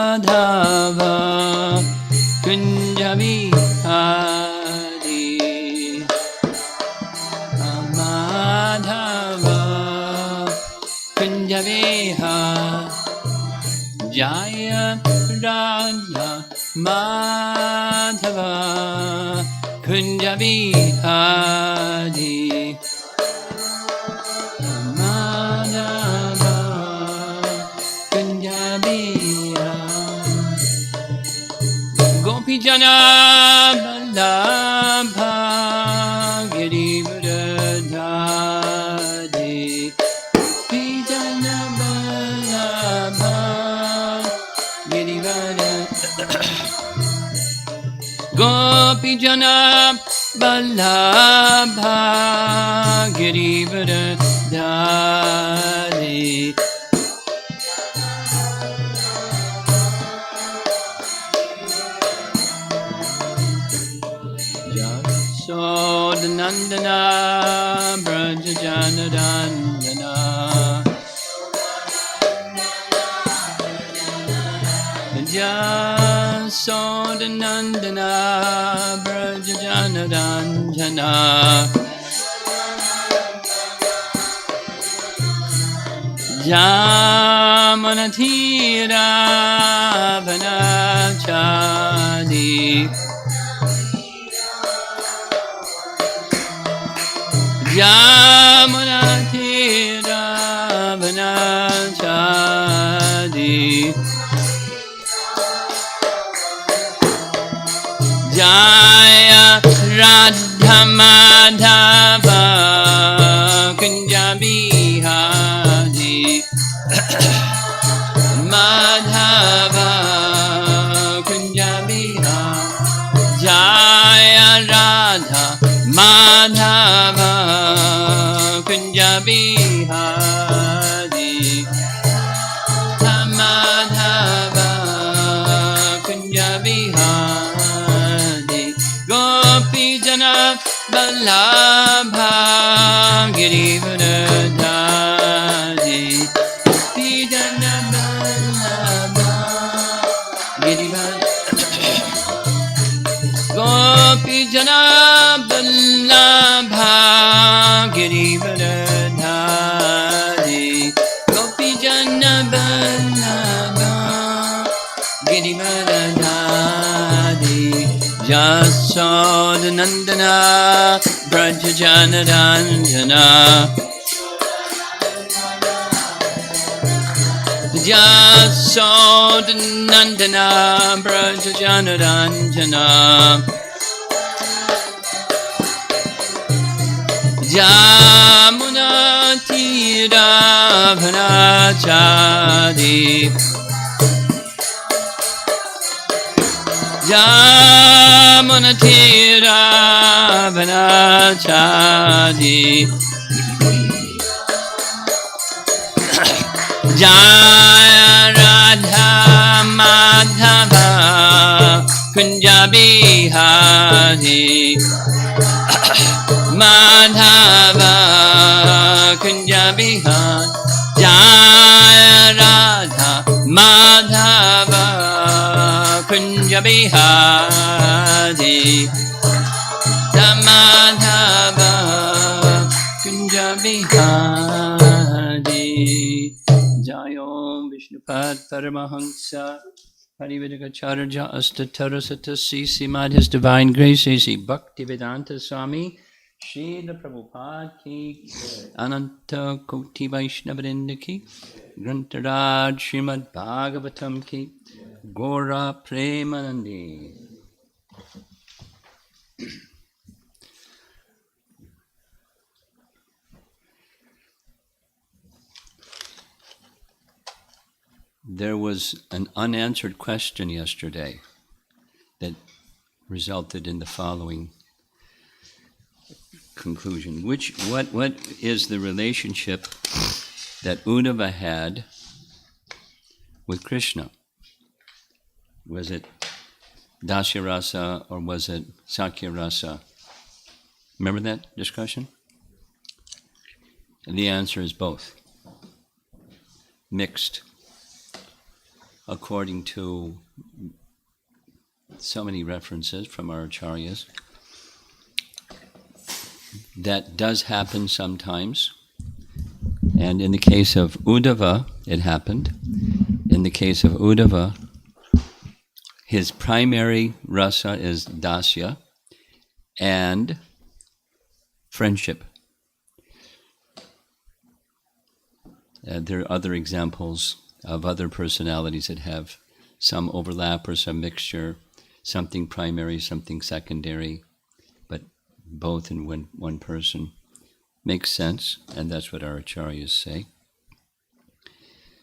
Madhava Kunjabihari Madhava Kunjabihari Jaya Radha Madhava Kunjabihari Madhava Kunjabihari Gopijana Vallabha Girivardhari Gopijana Vallabha Gopijana Vallabha Girivardhari Yasodhanandana Brajajanarandana Yasodhanandana Brajajanarandana Jamanathira Vanachadi Jamanathira Vanachadi Jaya Radha Madhava Kunjabihari Madhava Kunjabihari Jaya Radha Madhava Kunjabihari Madhava Kunjabihari Gopijana Vallabha Girivardhari Gopijana Vallabha Girivardhari Gopijana Vallabha Girivardhari Gopijana Vallabha Girivardhari Yasodhanandana Brajajanarandana Yasodhanandana Brajajanarandana Yamunatira Vanachadi Yamunatira Vanachadi Jaya Radha Madhava Kunjabihari Madhava Kunjabihari Jaya Radha Madhava Kunjabihari Madhava Kunjabihari Jayom Vishnupad Paramahansa Parivedakacharya Astatara Sisi Mad His Divine Grace A.C. Bhaktivedanta Swami Srila Prabhupada Ki Ananta Koti Vaishnavrinda Ki Grantaraj Srimad Bhagavatam Ki Gora Premanandi. There was an unanswered question yesterday that resulted in the following conclusion. What is the relationship that Uddhava had with Krishna? Was it Dasya Rasa or was it Sakya Rasa? Remember that discussion? And the answer is both. Mixed. according to so many references from our acharyas, that does happen sometimes. And in the case of Uddhava, it happened. In the case of Uddhava, his primary rasa is dasya and friendship. There are other examples of other personalities that have some overlap or some mixture, something primary, something secondary, but both in one person. Makes sense, and that's what our acharyas say.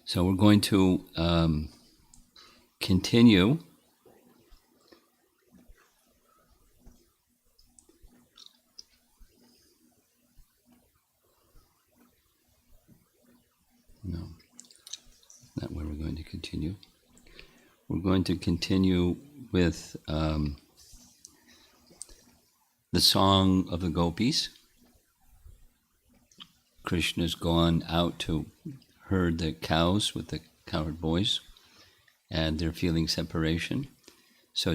So we're going to continue. No, not where we're going to continue. We're going to continue with the song of the Gopīs. Krishna's gone out to herd the cows with the cowherd boys, and they're feeling separation. So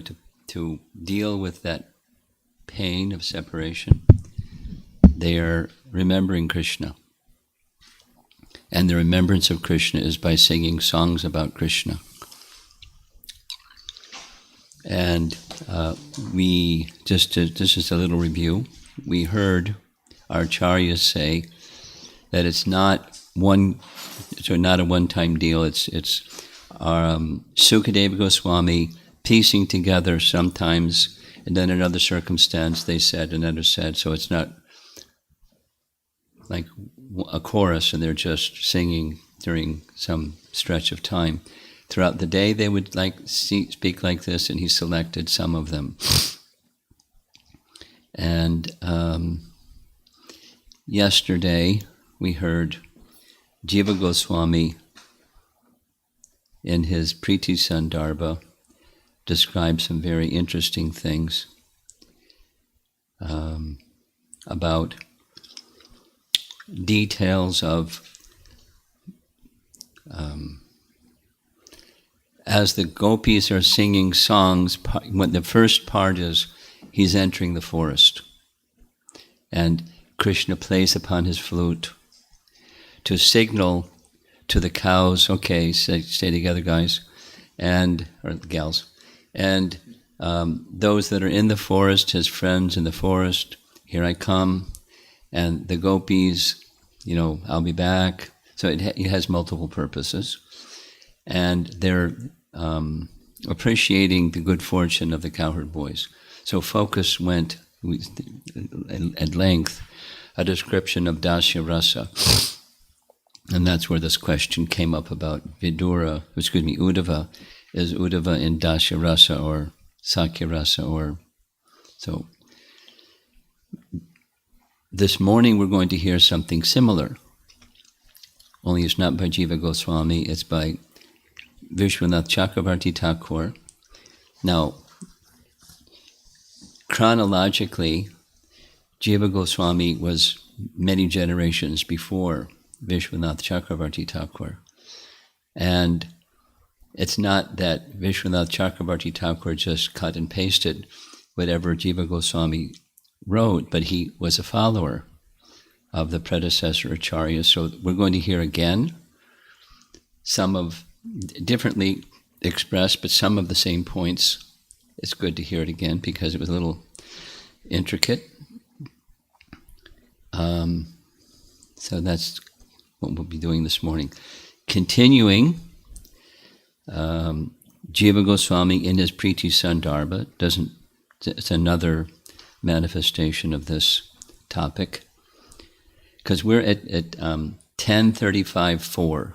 to deal with that pain of separation, they are remembering Krishna. And the remembrance of Krishna is by singing songs about Krishna. And this is a little review. We heard our acharyas say that it's not a one-time deal. It's Sukadeva Goswami piecing together sometimes, and then another circumstance they said, another said. So it's not like a chorus and they're just singing during some stretch of time. Throughout the day they would speak like this, and he selected some of them. And yesterday we heard Jiva Goswami in his Priti Sandarbha describe some very interesting things about details of as the gopis are singing songs. When the first part is he's entering the forest, and Krishna plays upon his flute to signal to the cows, okay, stay together, guys, or gals, and those that are in the forest, his friends in the forest, here I come, and the gopis, I'll be back. So it has multiple purposes, and they're appreciating the good fortune of the cowherd boys. So focus went at length a description of Dasya Rasa. And that's where this question came up about Uddhava. Is Uddhava in Dasya Rasa or Sakya Rasa? So this morning we're going to hear something similar. Only it's not by Jiva Goswami, it's by Vishwanath Chakravarti Thakur. Now, chronologically, Jiva Goswami was many generations before Vishwanath Chakravarti Thakur. And it's not that Vishwanath Chakravarti Thakur just cut and pasted whatever Jiva Goswami wrote, but he was a follower of the predecessor Acharya. So we're going to hear again some of, differently expressed, but some of the same points. It's good to hear it again because it was a little intricate. So that's what we'll be doing this morning. Continuing, Jiva Goswami in his Priti Sandarbha it's another manifestation of this topic, because we're at 10.35.4.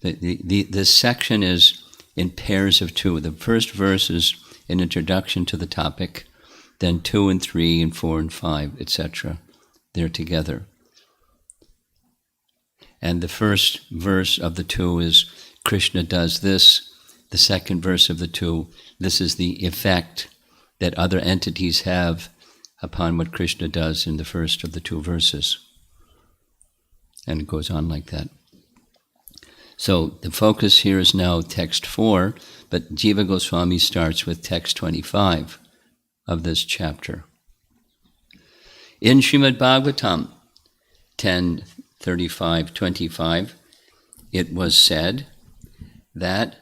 This section is in pairs of two. The first verse is an introduction to the topic, then 2 and 3 and 4 and 5, etc. They're together. And the first verse of the 2 is Krishna does this. The second verse of the 2, this is the effect that other entities have upon what Krishna does in the first of the 2 verses. And it goes on like that. So the focus here is now text 4, but Jiva Goswami starts with text 25 of this chapter. In Srimad Bhagavatam 10.35.25, it was said that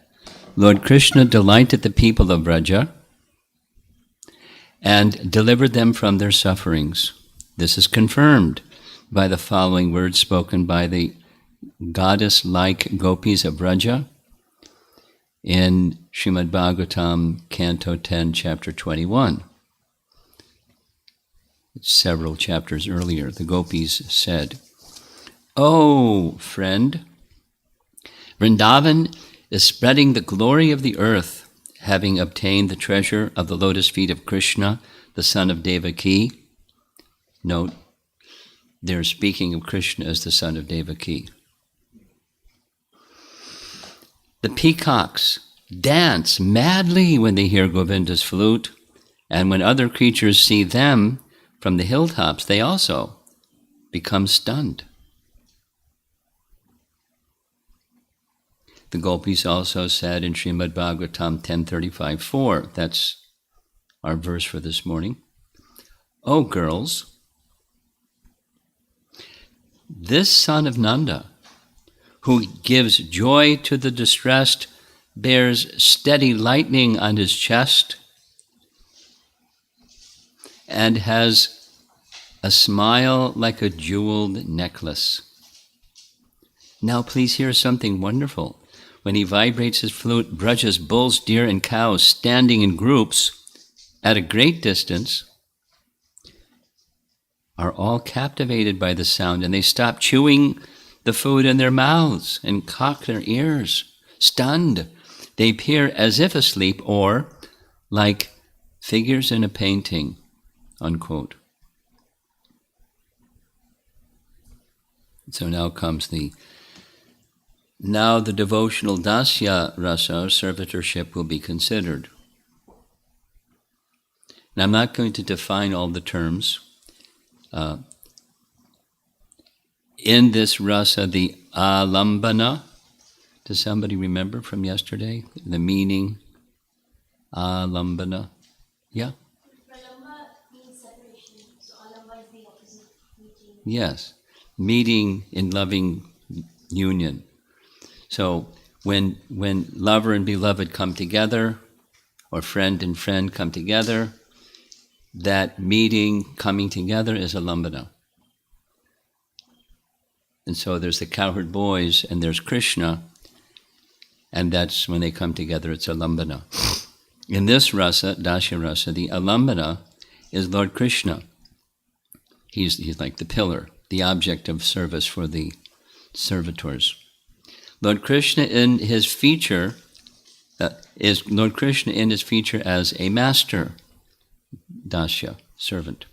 Lord Krishna delighted the people of Vraja and delivered them from their sufferings. This is confirmed by the following words spoken by the goddess-like Gopis of Vraja in Srimad Bhagavatam, Canto 10, Chapter 21. Several chapters earlier, the Gopis said, "Oh, friend, Vrindavan is spreading the glory of the earth, having obtained the treasure of the lotus feet of Krishna, the son of Devaki." Note, they're speaking of Krishna as the son of Devaki. The peacocks dance madly when they hear Govinda's flute, and when other creatures see them from the hilltops, they also become stunned. The Gopis also said in Srimad Bhagavatam 10.35.4, that's our verse for this morning, "O girls, this son of Nanda, who gives joy to the distressed, bears steady lightning on his chest, and has a smile like a jeweled necklace." Now please hear something wonderful. When he vibrates his flute, Vraja's bulls, deer, and cows, standing in groups at a great distance, are all captivated by the sound, and they stop chewing the food in their mouths and cock their ears, stunned. They appear as if asleep or like figures in a painting, unquote. So now comes the devotional dasya rasa, servitorship, will be considered. Now I'm not going to define all the terms. In this rasa, the alambana, does somebody remember from yesterday the meaning? Alambana, yeah? Pralamba means separation, so alamba is the opposite, meeting. Yes, meeting in loving union. So when lover and beloved come together, or friend and friend come together, that meeting, coming together, is alambana. And so there's the cowherd boys and there's Krishna, and that's when they come together, it's alambana. In this rasa, dasya rasa, the alambana is Lord Krishna. He's like the pillar, the object of service for the servitors. Lord Krishna in his feature is Lord Krishna in his feature as a master, dasya, servant.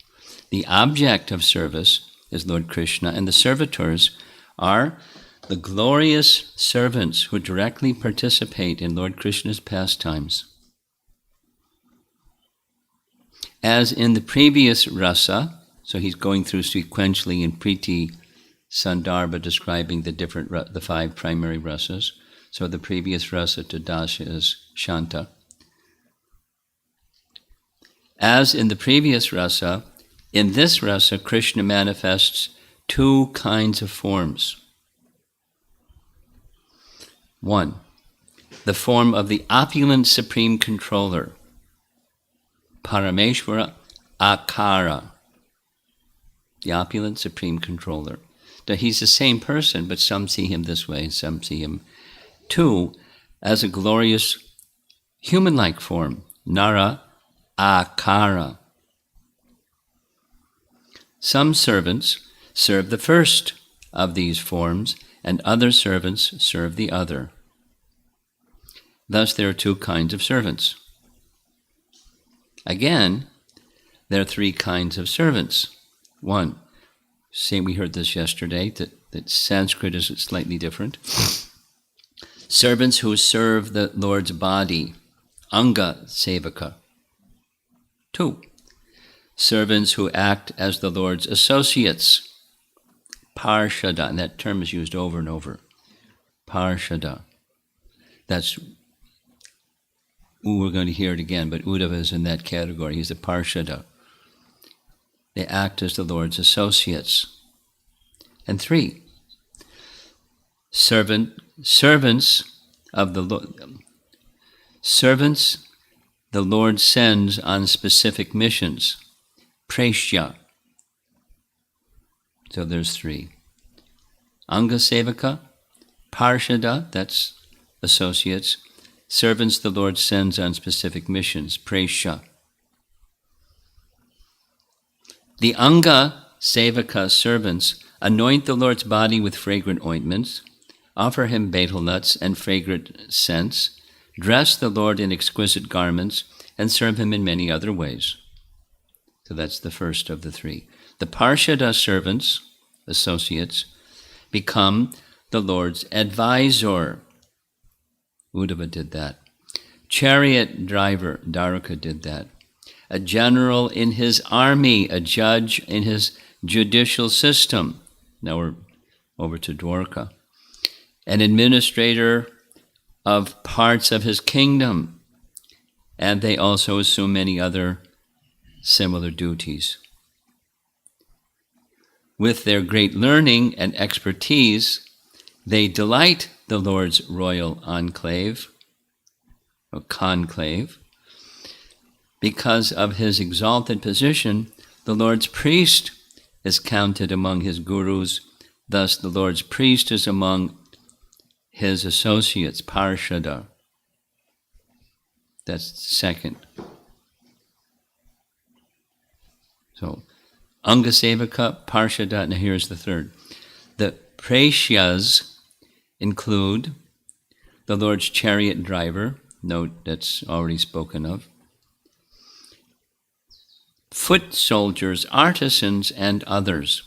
The object of service is Lord Krishna, and the servitors are the glorious servants who directly participate in Lord Krishna's pastimes. As in the previous rasa, so he's going through sequentially in Priti Sandarbha describing the 5 primary rasas. So the previous rasa to dasya is Shanta. As in the previous rasa, in this rasa, Krishna manifests 2 kinds of forms. 1, the form of the opulent supreme controller, Parameshvara Akara, the opulent supreme controller. Now, he's the same person, but some see him this way, some see him. 2, as a glorious human-like form, Nara Akara. Some servants serve the first of these forms, and other servants serve the other. Thus, there are 2 kinds of servants. Again, there are 3 kinds of servants. 1, we heard this yesterday, that Sanskrit is slightly different. Servants who serve the Lord's body, Anga Sevaka. 2, servants who act as the Lord's associates, Parshada, and that term is used over and over. Parshada. That's, we're going to hear it again, but Uddhava is in that category. He's a Parshada. They act as the Lord's associates. And 3, servants of the Lord. Servants the Lord sends on specific missions. Preshya. So there's 3. Anga Sevaka, Parshada, that's associates. Servants the Lord sends on specific missions. Preshya. The Anga Sevaka servants anoint the Lord's body with fragrant ointments, offer him betel nuts and fragrant scents, dress the Lord in exquisite garments, and serve him in many other ways. So that's the first of the 3. The Parshada servants, associates, become the Lord's advisor. Uddhava did that. Chariot driver, Daruka did that. A general in his army, a judge in his judicial system. Now we're over to Dwarka. An administrator of parts of his kingdom. And they also assume many other similar duties. With their great learning and expertise, they delight the Lord's royal enclave, or conclave. Because of his exalted position, the Lord's priest is counted among his gurus. Thus, the Lord's priest is among his associates, Parshada. That's second. So, Anga Sevaka, Parshada, and here's the third. The Preshyas include the Lord's chariot driver, note that's already spoken of, foot soldiers, artisans, and others.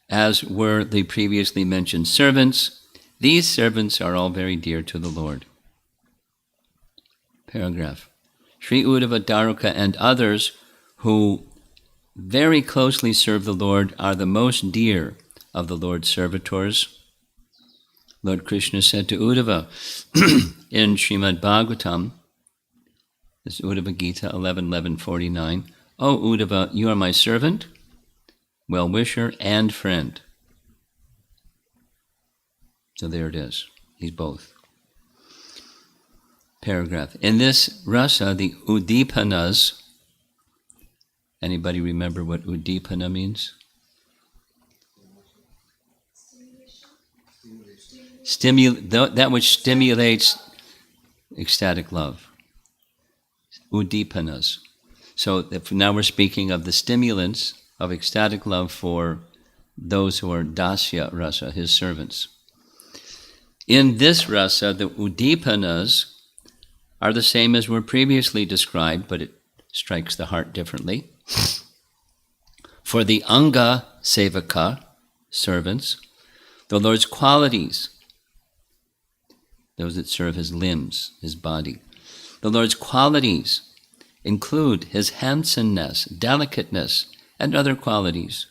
As were the previously mentioned servants, these servants are all very dear to the Lord. Paragraph. Sri Uddhava, Daruka, and others who very closely serve the Lord are the most dear of the Lord's servitors. Lord Krishna said to Uddhava in Srimad Bhagavatam, this is Uddhava Gita 11.11.49, O Uddhava, you are my servant, well-wisher, and friend. So there it is. He's both. Paragraph. In this rasa, the Udipanas, anybody remember what Udipana means? That which stimulates ecstatic love. Udipanas. So now we're speaking of the stimulants of ecstatic love for those who are dasya rasa, his servants. In this rasa, the udipanas are the same as were previously described, but it strikes the heart differently. For the anga sevaka, servants, the Lord's qualities, those that serve his limbs, his body, the Lord's qualities include his handsomeness, delicateness, and other qualities.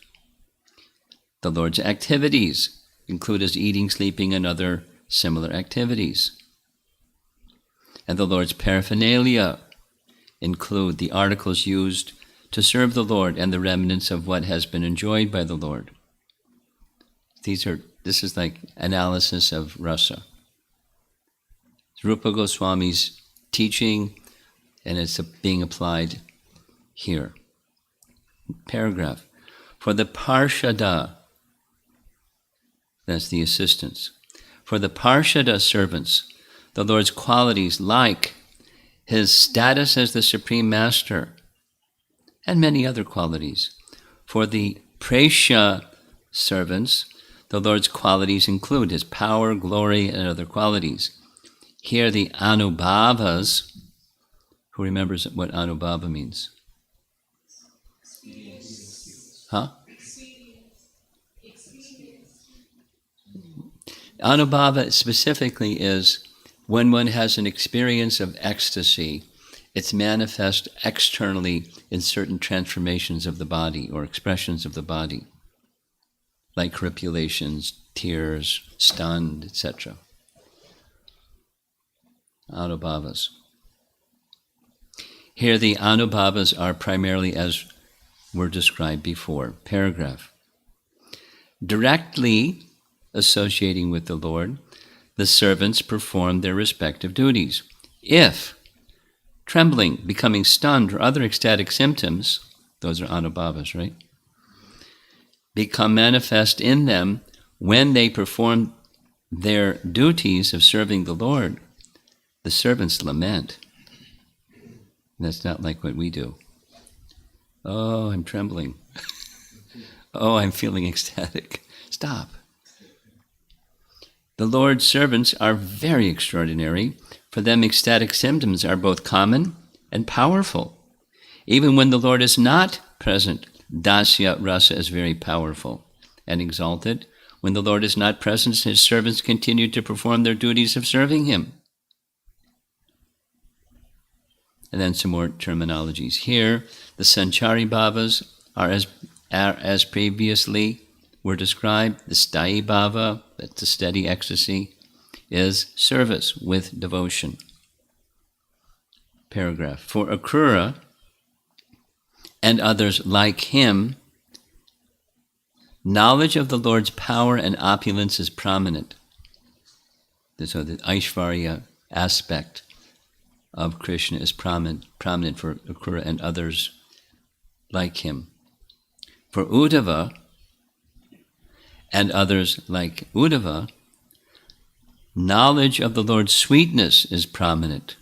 The Lord's activities include his eating, sleeping, and other similar activities. And the Lord's paraphernalia include the articles used to serve the Lord and the remnants of what has been enjoyed by the Lord. This is like analysis of rasa. Rupa Goswami's teaching, and it's being applied here. Paragraph. For the Parshada, that's the assistants. For the Parshada servants, the Lord's qualities like his status as the Supreme Master and many other qualities. For the Preshya servants, the Lord's qualities include his power, glory, and other qualities. Here the Anubhavas, who remembers what Anubhava means? Huh? Anubhava specifically is when one has an experience of ecstasy, it's manifest externally in certain transformations of the body or expressions of the body, like crepulations, tears, stunned, etc. Anubhavas. Here the anubhavas are primarily as were described before. Paragraph. Directly associating with the Lord, the servants perform their respective duties. If trembling, becoming stunned, or other ecstatic symptoms, those are anubhavas, right, become manifest in them when they perform their duties of serving the Lord, the servants lament. That's not like what we do. Oh, I'm trembling. Oh, I'm feeling ecstatic. Stop. The Lord's servants are very extraordinary. For them, ecstatic symptoms are both common and powerful. Even when the Lord is not present, dasya rasa is very powerful and exalted. When the Lord is not present, his servants continue to perform their duties of serving him. And then some more terminologies. Here, the sanchari bhavas are as previously were described. The sthayi bhava, that's the steady ecstasy, is service with devotion. Paragraph. For Kṛṣṇa and others like him, knowledge of the Lord's power and opulence is prominent. So the Aishvarya aspect of Krishna is prominent for Kṛṣṇa and others like him. For Uddhava and others like Uddhava, knowledge of the Lord's sweetness is prominent.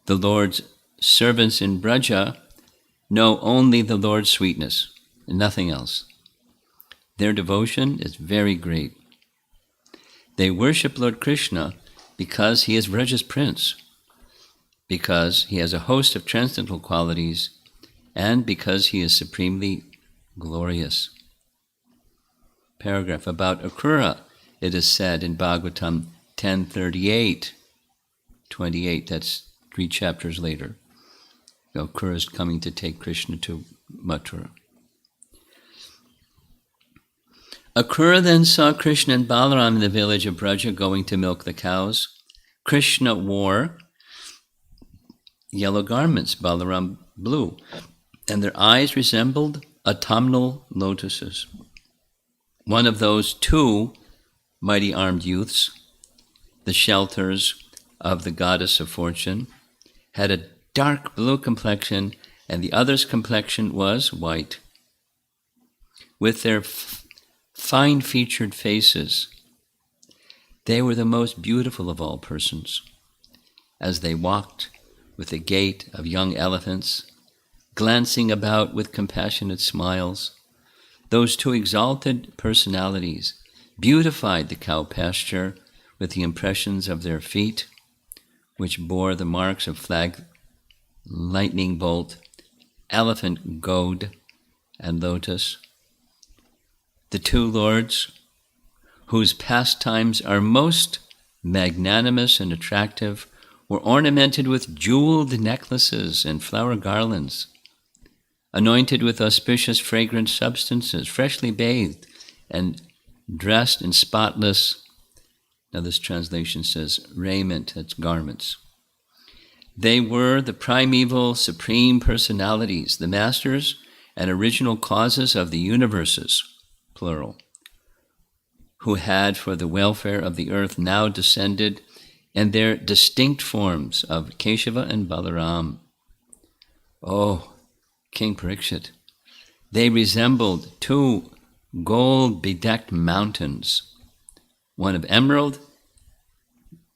The Lord's servants in Braja know only the Lord's sweetness and nothing else. Their devotion is very great. They worship Lord Krishna because he is Vraja's prince, because he has a host of transcendental qualities, and because he is supremely glorious. Paragraph. About Kṛṣṇa, it is said in Bhagavatam 10.38, that's 3 chapters later. Kṛṣṇa is coming to take Krishna to Mathura. Kṛṣṇa then saw Krishna and Balaram in the village of Braja going to milk the cows. Krishna wore yellow garments, Balaram blue, and their eyes resembled autumnal lotuses. One of those 2 mighty armed youths, the shelters of the goddess of fortune, had a dark blue complexion, and the other's complexion was white. With their fine-featured faces, they were the most beautiful of all persons. As they walked with the gait of young elephants, glancing about with compassionate smiles, those 2 exalted personalities beautified the cow pasture with the impressions of their feet, which bore the marks of flag, lightning bolt, elephant goad, and lotus. The 2 lords, whose pastimes are most magnanimous and attractive, were ornamented with jeweled necklaces and flower garlands, anointed with auspicious fragrant substances, freshly bathed and dressed in spotless, now this translation says raiment, that's garments. They were the primeval supreme personalities, the masters and original causes of the universes, plural, who had for the welfare of the earth now descended in their distinct forms of Keshava and Balaram. Oh, King Parikshit, they resembled 2 gold-bedecked mountains, one of emerald,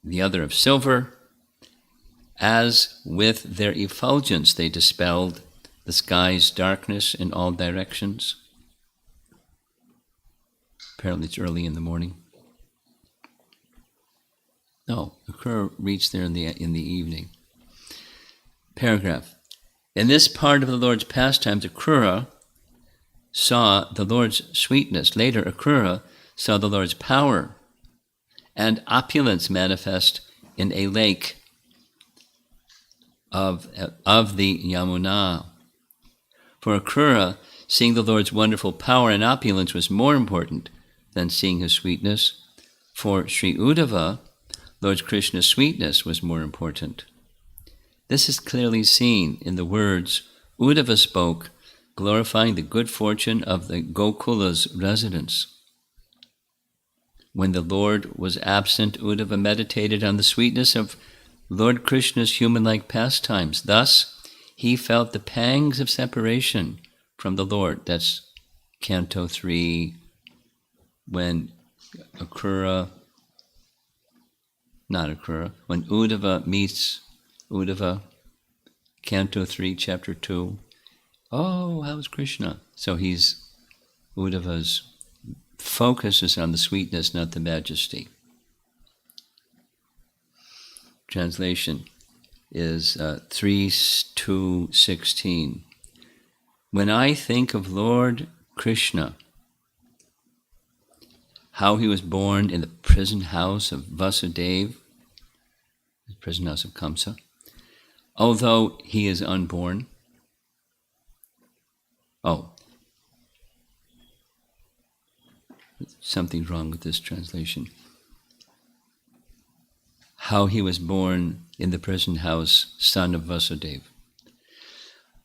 the other of silver. As with their effulgence they dispelled the sky's darkness in all directions. Apparently it's early in the morning. No, Kṛṣṇa reached there in the evening. Paragraph. In this part of the Lord's pastimes, Kṛṣṇa saw the Lord's sweetness. Later, Kṛṣṇa saw the Lord's power and opulence manifest in a lake of the Yamuna. For Kṛṣṇa Seeing the Lord's wonderful power and opulence was more important than seeing his sweetness. For Sri Uddhava, Lord Krishna's sweetness was more important. This is clearly seen in the words Uddhava spoke, glorifying the good fortune of the Gokula's residents. When the Lord was absent, Uddhava meditated on the sweetness of Lord Krishna's human-like pastimes. Thus, he felt the pangs of separation from the Lord. That's Canto 3, when when Uddhava meets Uddhava, Canto 3, Chapter 2. Oh, how's Krishna? So Uddhava's focus is on the sweetness, not the majesty. Translation is 3:2:16. When I think of Lord Krishna, how he was born in the prison house of Vasudeva, the prison house of Kamsa, although he is unborn. Oh, something's wrong with this translation. How he was born in the prison house, son of Vasudeva,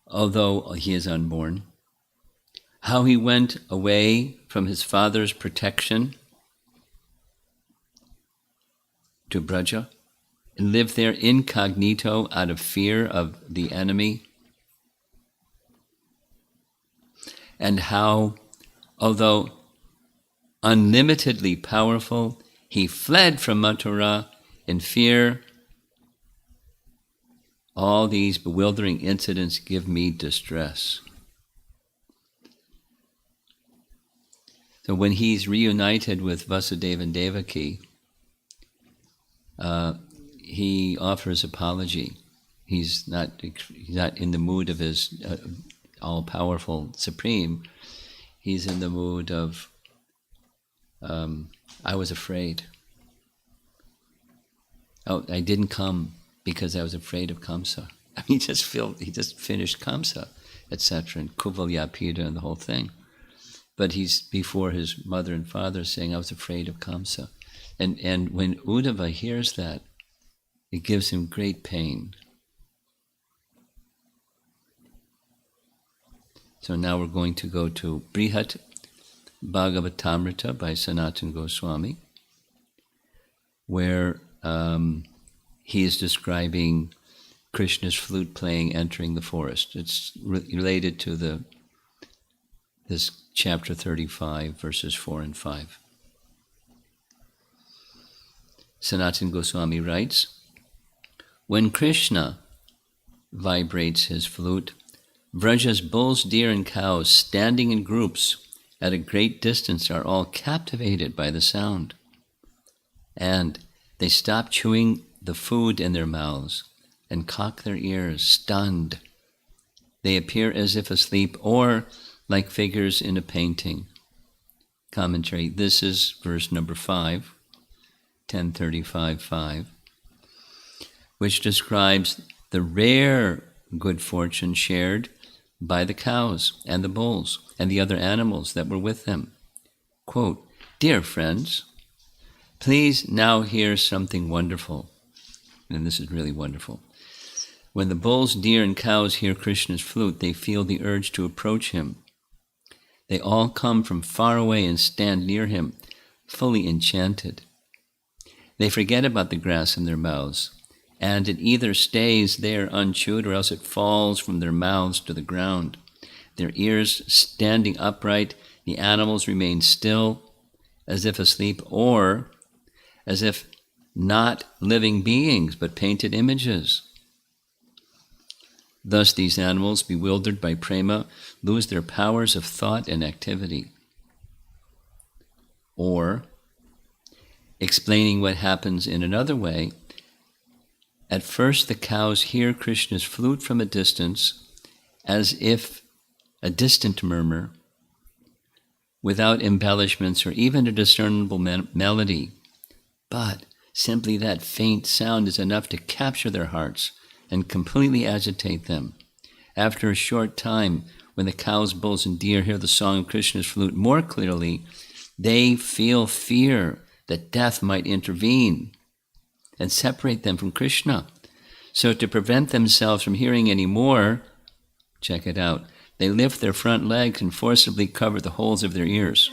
although he is unborn. How he went away from his father's protection to Braja and lived there incognito out of fear of the enemy. And how, although unlimitedly powerful, he fled from Mathura in fear. All these bewildering incidents give me distress. So when he's reunited with Vasudeva and Devaki, he offers apology. He's not in the mood of his all-powerful Supreme. He's in the mood of, I was afraid. Oh, I didn't come because I was afraid of Kamsa. I mean, he just finished Kamsa, etc., and Kuvalyapida and the whole thing. But he's before his mother and father saying, I was afraid of Kamsa. And when Uddhava hears that, it gives him great pain. So now we're going to go to Brihat Bhagavatamrita by Sanatana Goswami, where he is describing Krishna's flute playing entering the forest. It's related to this chapter 35, verses 4 and 5. Sanatana Goswami writes, when Krishna vibrates his flute, Vraja's bulls, deer, and cows, standing in groups at a great distance, are all captivated by the sound. And they stop chewing the food in their mouths and cock their ears, stunned. They appear as if asleep or like figures in a painting. Commentary. This is verse number 5, 10.35.5, which describes the rare good fortune shared by the cows and the bulls and the other animals that were with them. Quote, dear friends, please now hear something wonderful. And this is really wonderful. When the bulls, deer, and cows hear Krishna's flute, they feel the urge to approach him. They all come from far away and stand near him, fully enchanted. They forget about the grass in their mouths, and it either stays there unchewed or else it falls from their mouths to the ground. Their ears standing upright, the animals remain still, as if asleep, or as if not living beings, but painted images. Thus these animals, bewildered by Prema, lose their powers of thought and activity. Or, explaining what happens in another way, at first the cows hear Krishna's flute from a distance, as if a distant murmur, without embellishments or even a discernible melody. But simply that faint sound is enough to capture their hearts and completely agitate them. After a short time, when the cows, bulls, and deer hear the song of Krishna's flute more clearly, they feel fear that death might intervene and separate them from Krishna. So to prevent themselves from hearing any more, check it out, they lift their front legs and forcibly cover the holes of their ears.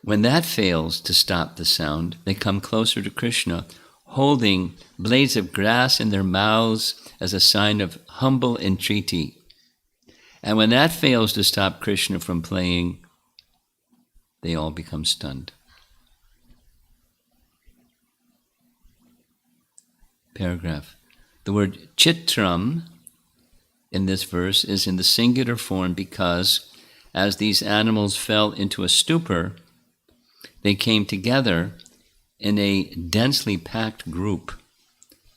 When that fails to stop the sound, they come closer to Krishna, holding blades of grass in their mouths as a sign of humble entreaty. And when that fails to stop Krishna from playing, they all become stunned. Paragraph. The word chitram in this verse is in the singular form because as these animals fell into a stupor, they came together in a densely packed group,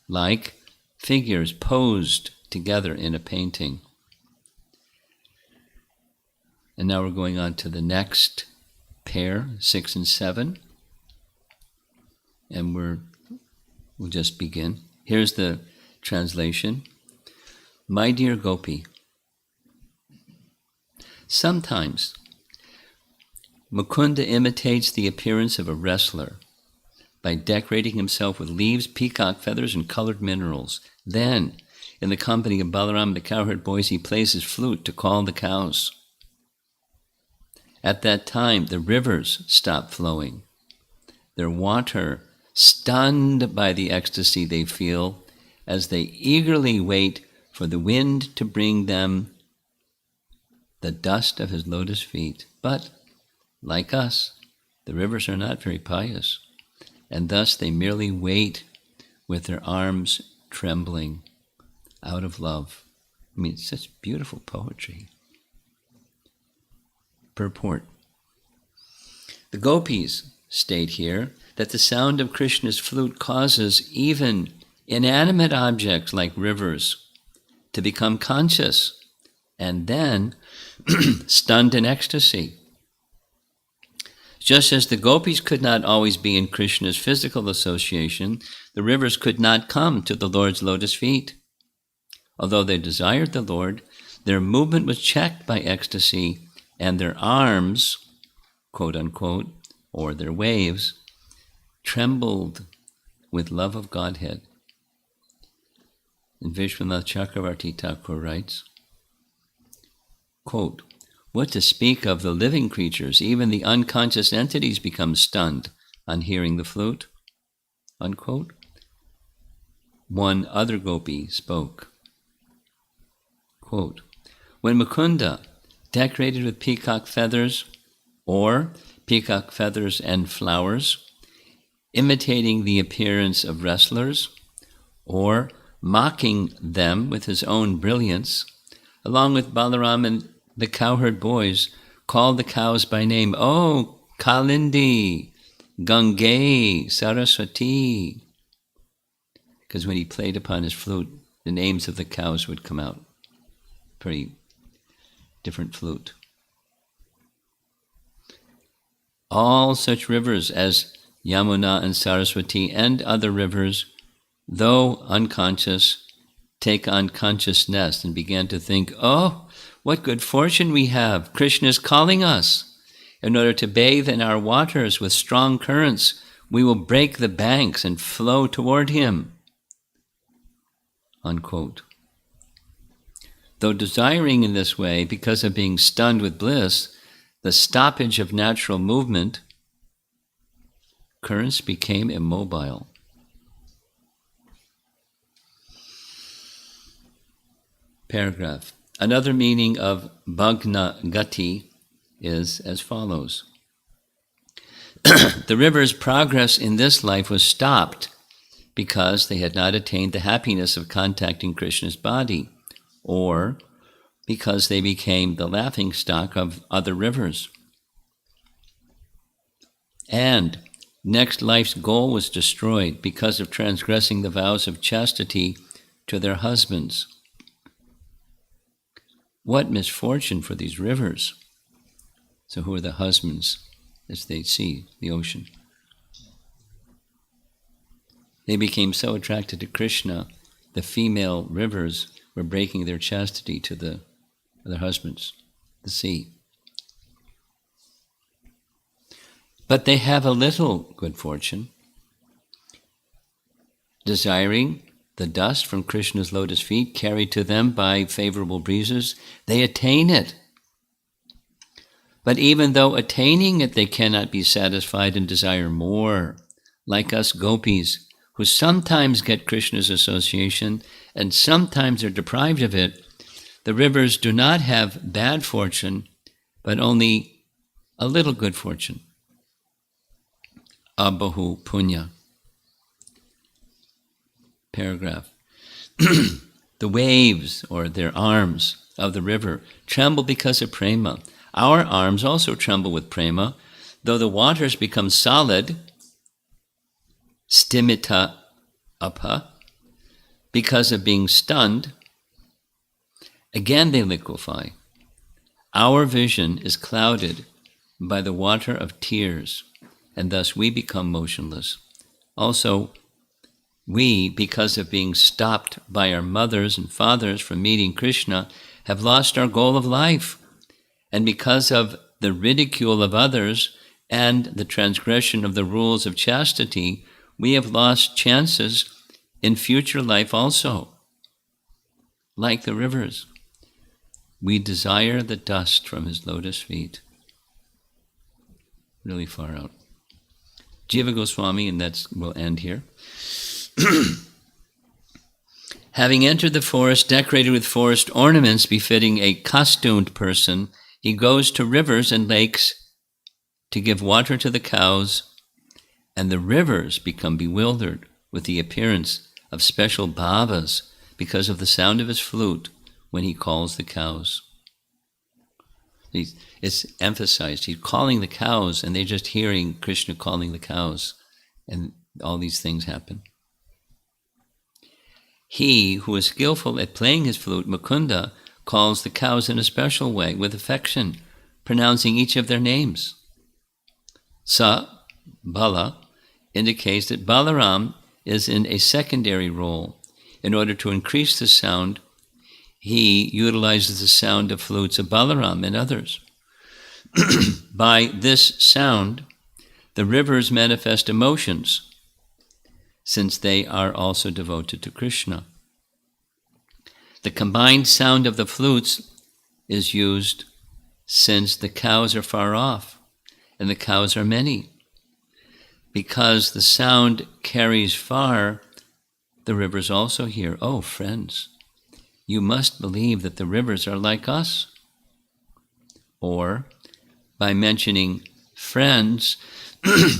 like figures posed together in a painting. And now we're going on to the next pair, 6 and 7. And we'll just begin. Here's the translation. My dear Gopi, sometimes Mukunda imitates the appearance of a wrestler by decorating himself with leaves, peacock feathers, and colored minerals. Then, in the company of Balaram, the cowherd boys, he plays his flute to call the cows. At that time, the rivers stop flowing. Their water, stunned by the ecstasy they feel, as they eagerly wait for the wind to bring them the dust of his lotus feet. But, like us, the rivers are not very pious, and thus they merely wait with their arms trembling out of love. I mean, it's such beautiful poetry. Purport. The Gopis state here that the sound of Krishna's flute causes even inanimate objects like rivers to become conscious and then stunned in ecstasy. Just as the Gopis could not always be in Krishna's physical association, the rivers could not come to the Lord's lotus feet. Although they desired the Lord, their movement was checked by ecstasy, and their arms, quote unquote, or their waves, trembled with love of Godhead. And Vishwanath Chakravarti Thakur writes, quote, what to speak of the living creatures, even the unconscious entities become stunned on hearing the flute, unquote. One other gopi spoke, quote, when Mukunda, decorated with peacock feathers or peacock feathers and flowers, imitating the appearance of wrestlers or mocking them with his own brilliance, along with Balaram and the cowherd boys, called the cows by name, oh, Kalindi, Gange, Saraswati. Because when he played upon his flute, the names of the cows would come out. Pretty different flute. All such rivers as Yamuna and Saraswati and other rivers, though unconscious, take on consciousness and began to think, oh, what good fortune we have. Krishna is calling us. In order to bathe in our waters with strong currents, we will break the banks and flow toward him. Unquote. Though desiring in this way, because of being stunned with bliss, the stoppage of natural movement, currents became immobile. Paragraph. Another meaning of Bhagna Gati is as follows. The river's progress in this life was stopped because they had not attained the happiness of contacting Krishna's body, or because they became the laughingstock of other rivers. And next life's goal was destroyed because of transgressing the vows of chastity to their husbands. What misfortune for these rivers. So who are the husbands as they see the ocean? They became so attracted to Krishna, the female rivers, were breaking their chastity to their husbands, the sea. But they have a little good fortune. Desiring the dust from Krishna's lotus feet carried to them by favorable breezes, they attain it. But even though attaining it, they cannot be satisfied and desire more, like us gopis, who sometimes get Krishna's association and sometimes are deprived of it. The rivers do not have bad fortune, but only a little good fortune. Abahu punya. Paragraph. The waves, or their arms of the river, tremble because of Prema. Our arms also tremble with Prema, though the waters become solid, stimita apa, because of being stunned. Again they liquefy. Our vision is clouded by the water of tears, and thus we become motionless. Also, we, because of being stopped by our mothers and fathers from meeting Krishna, have lost our goal of life. And because of the ridicule of others and the transgression of the rules of chastity, we have lost chances in future life also. Like the rivers, we desire the dust from his lotus feet. Really far out. Jiva Goswami, and we'll end here. Having entered the forest decorated with forest ornaments befitting a costumed person, he goes to rivers and lakes to give water to the cows, and the rivers become bewildered with the appearance of special bhavas because of the sound of his flute when he calls the cows. It's emphasized. He's calling the cows, and they're just hearing Krishna calling the cows, and all these things happen. He who is skillful at playing his flute, Mukunda, calls the cows in a special way, with affection, pronouncing each of their names. Sa, Bala, indicates that Balaram is in a secondary role. In order to increase the sound, he utilizes the sound of flutes of Balaram and others. By this sound, the rivers manifest emotions, since they are also devoted to Krishna. The combined sound of the flutes is used since the cows are far off, and the cows are many. Because the sound carries far, the rivers also hear, "Oh, friends, you must believe that the rivers are like us." Or, by mentioning friends,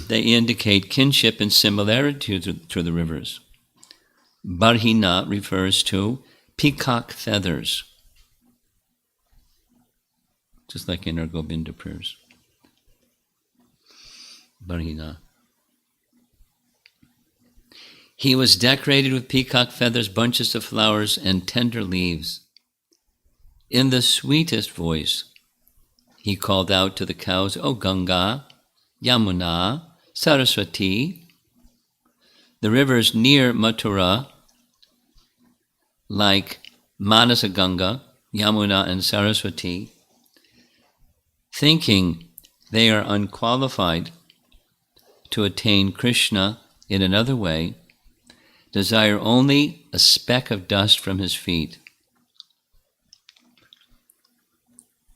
they indicate kinship and similarity to the rivers. Barhina refers to peacock feathers, just like in our Govinda prayers. Barhina. He was decorated with peacock feathers, bunches of flowers, and tender leaves. In the sweetest voice, he called out to the cows, "O Ganga, Yamuna, Saraswati." The rivers near Mathura, like Manasa Ganga, Yamuna, and Saraswati, thinking they are unqualified to attain Krishna in another way, desire only a speck of dust from his feet.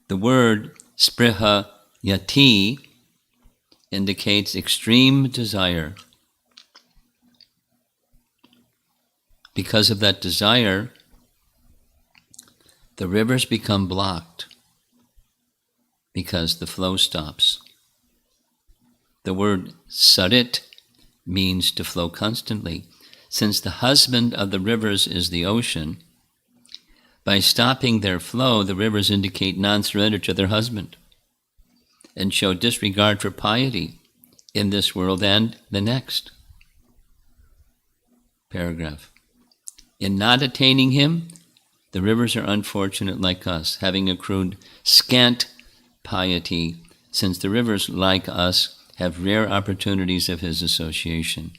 The word spriha yati indicates extreme desire. Because of that desire, the rivers become blocked because the flow stops. The word sarit means to flow constantly. Since the husband of the rivers is the ocean, by stopping their flow, the rivers indicate non-surrender to their husband and show disregard for piety in this world and the next. Paragraph. In not attaining him, the rivers are unfortunate like us, having accrued scant piety, since the rivers, like us, have rare opportunities of his association.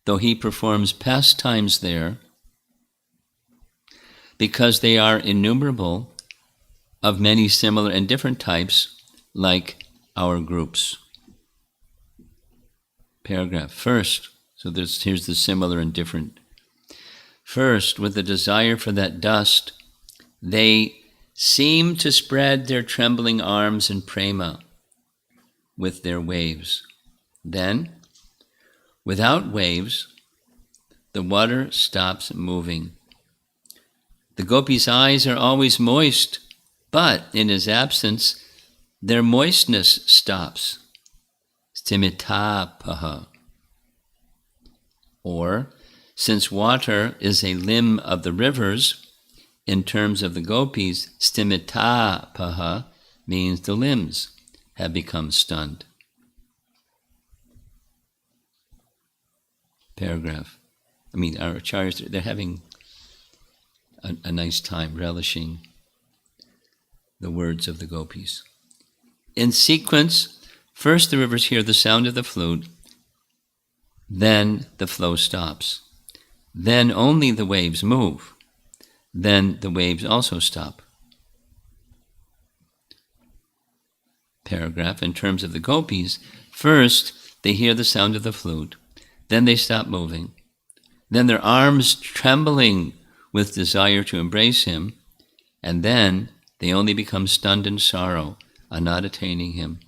Though he performs pastimes there, because they are innumerable of many similar and different types, like our groups. Paragraph. First, so here's the similar and different. First, with the desire for that dust, they seem to spread their trembling arms in prema with their waves. Then, without waves, the water stops moving. The gopis' eyes are always moist, but in his absence, their moistness stops. Stimitapaha. Or, since water is a limb of the rivers, in terms of the gopis, stimitapaha means the limbs have become stunned. Paragraph. Our acharyas, they're having a nice time relishing the words of the gopis. In sequence, first the rivers hear the sound of the flute, then the flow stops. Then only the waves move. Then the waves also stop. Paragraph. In terms of the gopis, first they hear the sound of the flute, then they stop moving, then their arms trembling with desire to embrace him, and then they only become stunned in sorrow on not attaining him.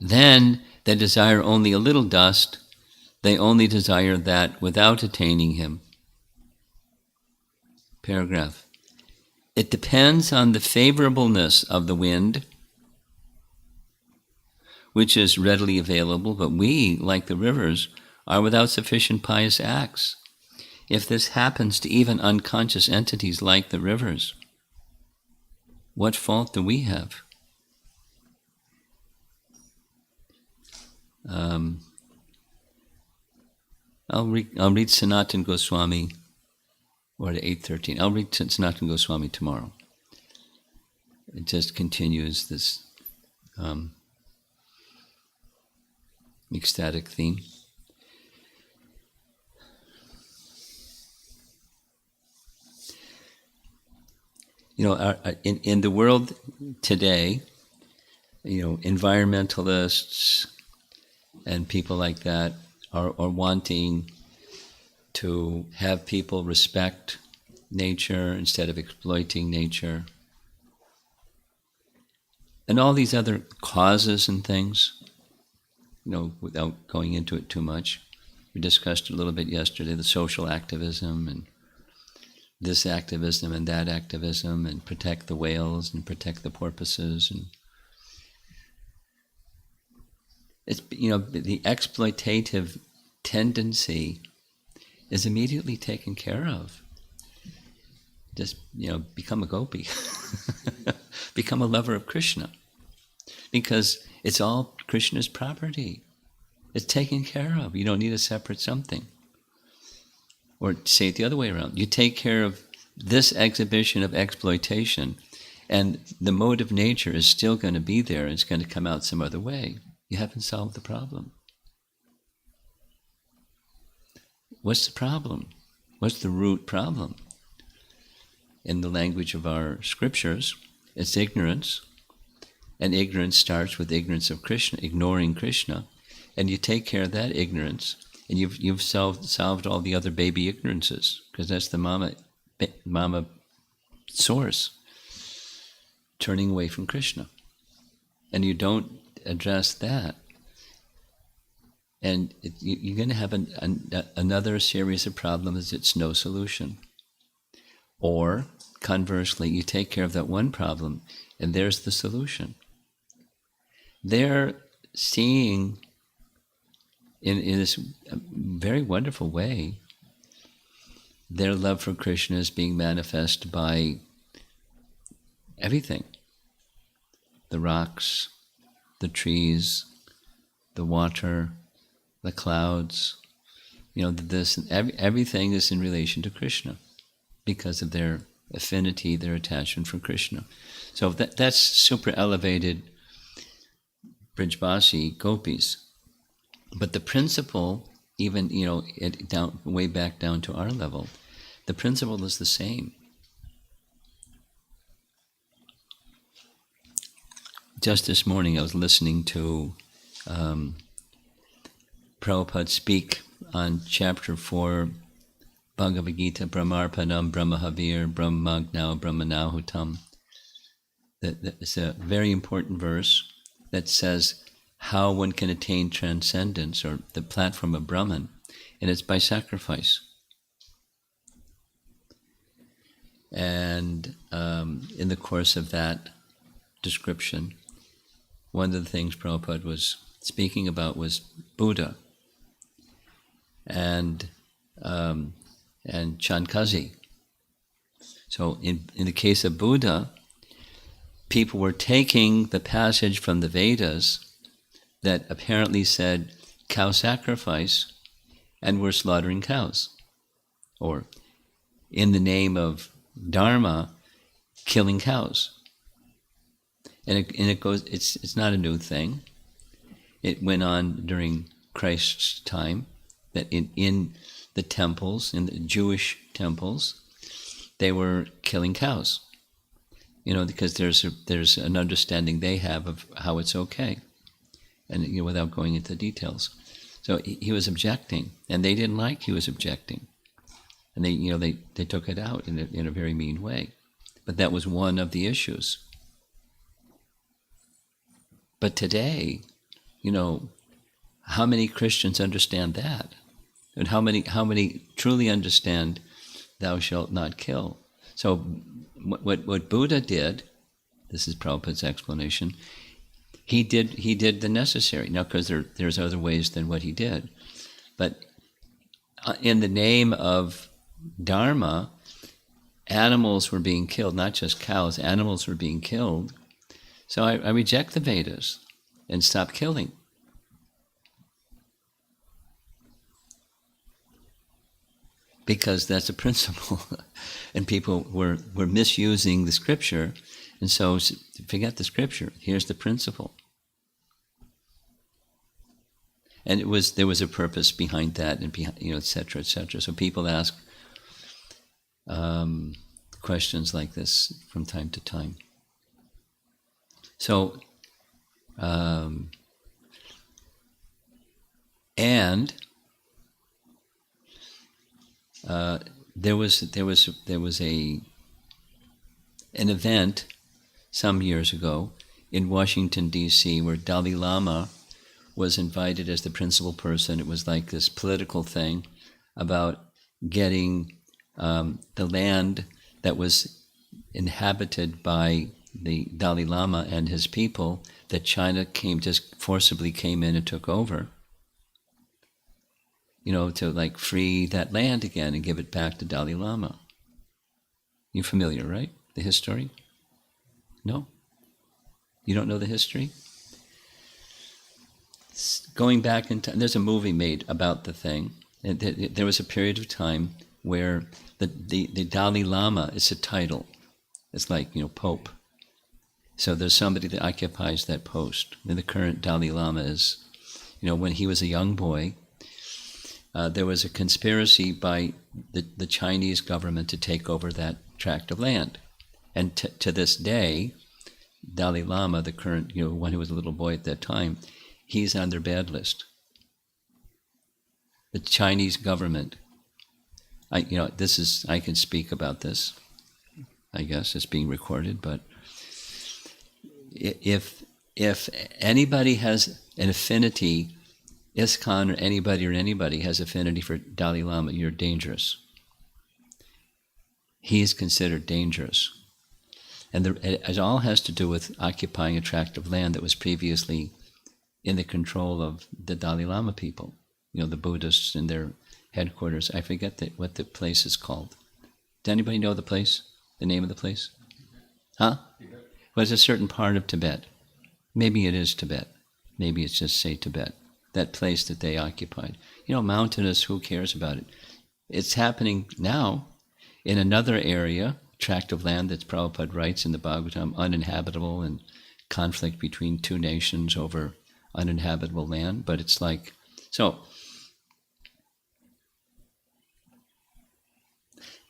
Then they desire only a little dust, they only desire that without attaining him. Paragraph. It depends on the favorableness of the wind, which is readily available, but we, like the rivers, are without sufficient pious acts. If this happens to even unconscious entities like the rivers, what fault do we have? I'll read Sanatana Goswami, or at 8:13. I'll read Sanatana Goswami tomorrow. It just continues this ecstatic theme. In the world today, environmentalists and people like that are wanting to have people respect nature instead of exploiting nature. And all these other causes and things, without going into it too much. We discussed a little bit yesterday, the social activism and this activism and that activism, and protect the whales and protect the porpoises. And it's, the exploitative tendency is immediately taken care of. Just, become a gopi. Become a lover of Krishna. Because it's all Krishna's property. It's taken care of. You don't need a separate something. Or say it the other way around. You take care of this exhibition of exploitation, and the mode of nature is still going to be there. It's going to come out some other way. You haven't solved the problem. What's the problem? What's the root problem? In the language of our scriptures, it's ignorance. And ignorance starts with ignorance of Krishna, ignoring Krishna. And you take care of that ignorance, and you've solved all the other baby ignorances, because that's the mama source, turning away from Krishna. And you don't address that, and you're going to have another series of problems. It's no solution. Or conversely, you take care of that one problem, and there's the solution. They're seeing in this very wonderful way their love for Krishna is being manifest by everything. The rocks, the trees, the water, the clouds, this and everything is in relation to Krishna because of their affinity, their attachment for Krishna. So that's super elevated Brijbasi gopis. But the principle, even way back down to our level, the principle is the same. just this morning I was listening to Prabhupada speak on chapter 4, Bhagavad Gita, Brahmarpanam Brahmahavir Brahmagnao Brahmanahutam. It's a very important verse that says how one can attain transcendence, or the platform of Brahman, and it's by sacrifice. And in the course of that description, one of the things Prabhupada was speaking about was Buddha and Chankazi. So in the case of Buddha, people were taking the passage from the Vedas that apparently said cow sacrifice and were slaughtering cows, or in the name of Dharma, killing cows. And it goes. It's not a new thing. It went on during Christ's time, that in the temples, in the Jewish temples, they were killing cows. Because there's an understanding they have of how it's okay, and without going into details. So he was objecting, and they didn't like he was objecting, and they took it out in a very mean way. But that was one of the issues. But today, how many Christians understand that? And how many truly understand thou shalt not kill? So what Buddha did, this is Prabhupada's explanation, he did the necessary. Now, because there's other ways than what he did. But in the name of Dharma, animals were being killed, not just cows, animals were being killed. So I reject the Vedas and stop killing. Because that's a principle. And people were misusing the scripture, and so forget the scripture. Here's the principle. And there was a purpose behind that, and behind, et cetera, et cetera. So people ask questions like this from time to time. So, there was an event some years ago in Washington, D.C., where Dalai Lama was invited as the principal person. It was like this political thing about getting the land that was inhabited by the Dalai Lama and his people, that China just forcibly came in and took over, to free that land again and give it back to Dalai Lama. You're familiar, right? The history? No? You don't know the history? Going back in time, there's a movie made about the thing. There was a period of time where the Dalai Lama is a title. It's like, Pope. So there's somebody that occupies that post. And the current Dalai Lama is, when he was a young boy, there was a conspiracy by the Chinese government to take over that tract of land. And to this day, Dalai Lama, the current, one who was a little boy at that time, he's on their bad list. The Chinese government, I can speak about this. I guess it's being recorded, but if anybody has an affinity, ISKCON or anybody has affinity for Dalai Lama, you're dangerous. He is considered dangerous. And it all has to do with occupying a tract of land that was previously in the control of the Dalai Lama people, the Buddhists in their headquarters. I forget what the place is called. Does anybody know the place? The name of the place? Huh? Well, it's a certain part of Tibet. Maybe it is Tibet. Maybe it's just, say, Tibet. That place that they occupied. Mountainous, who cares about it? It's happening now in another area, tract of land that Prabhupada writes in the Bhagavatam, uninhabitable, and conflict between two nations over uninhabitable land. But it's like, so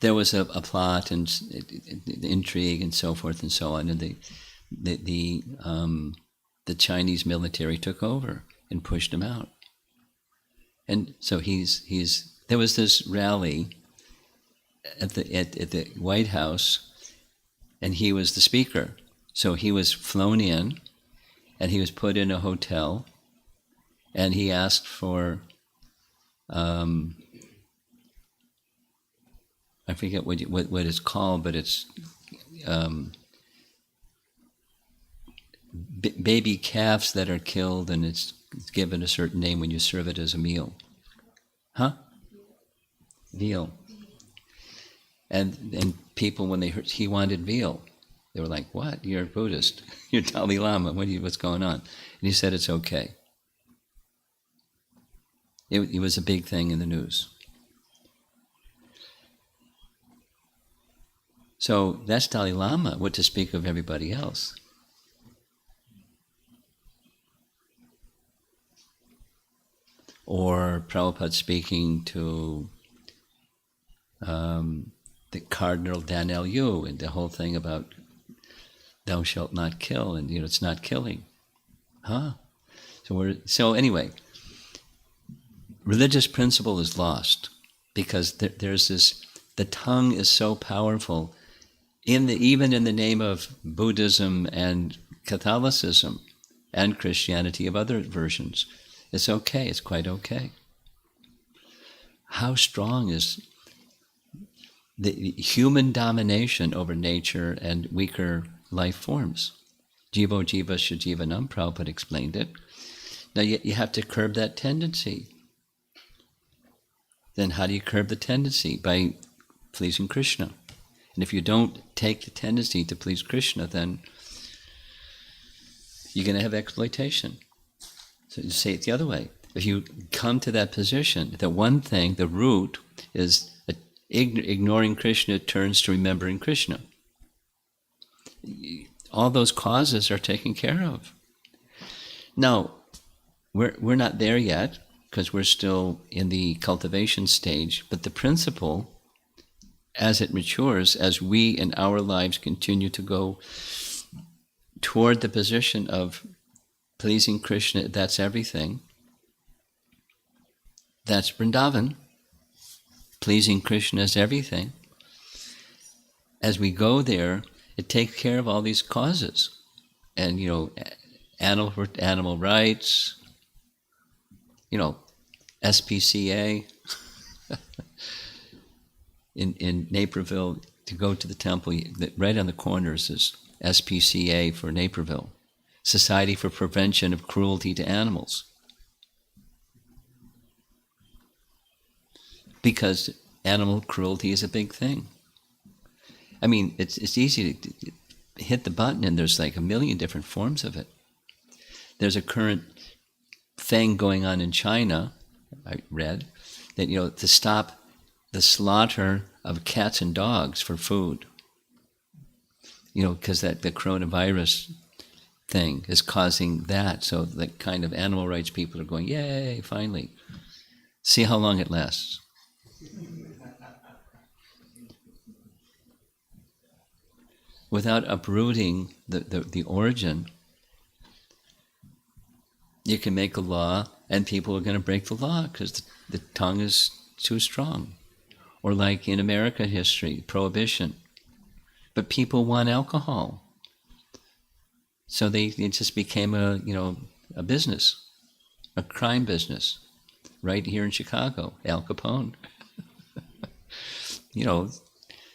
there was a plot and intrigue and so forth and so on, and the Chinese military took over and pushed him out. And so there was this rally at the White House, and he was the speaker. So he was flown in, and he was put in a hotel, and he asked for, I forget what it's called, but it's baby calves that are killed, and it's given a certain name when you serve it as a meal. Huh? Veal. And people, when they heard he wanted veal, they were like, "What? You're a Buddhist. You're Dalai Lama. What's going on?" And he said, "It's okay." It was a big thing in the news. So that's Dalai Lama, what to speak of everybody else. Or Prabhupada speaking to the Cardinal Daniel Yu, and the whole thing about thou shalt not kill, and it's not killing. Huh? So anyway, religious principle is lost because there's this, the tongue is so powerful, even in the name of Buddhism and Catholicism and Christianity of other versions. It's okay, it's quite okay. How strong is the human domination over nature and weaker life forms? Jivo jiva shajivanam, Prabhupada explained it. Now you have to curb that tendency. Then how do you curb the tendency? By pleasing Krishna. And if you don't take the tendency to please Krishna, then you're going to have exploitation. So you say it the other way. If you come to that position, that one thing, the root, is ignoring Krishna turns to remembering Krishna. All those causes are taken care of. Now, we're not there yet, because we're still in the cultivation stage, but the principle, as it matures, as we in our lives continue to go toward the position of pleasing Krishna, that's everything. That's Vrindavan. Pleasing Krishna is everything. As we go there, it takes care of all these causes. And, animal rights, SPCA. in Naperville, to go to the temple, right on the corners is SPCA for Naperville, Society for Prevention of Cruelty to Animals. Because animal cruelty is a big thing. I mean, it's easy to hit the button, and there's like a million different forms of it. There's a current thing going on in China, I read, that to stop the slaughter of cats and dogs for food. Because the coronavirus thing is causing that. So the kind of animal rights people are going, yay, finally. See how long it lasts. Without uprooting the origin, you can make a law and people are going to break the law because the tongue is too strong. Or like in American history, prohibition. But people want alcohol. So it just became a business, a crime business, right here in Chicago, Al Capone.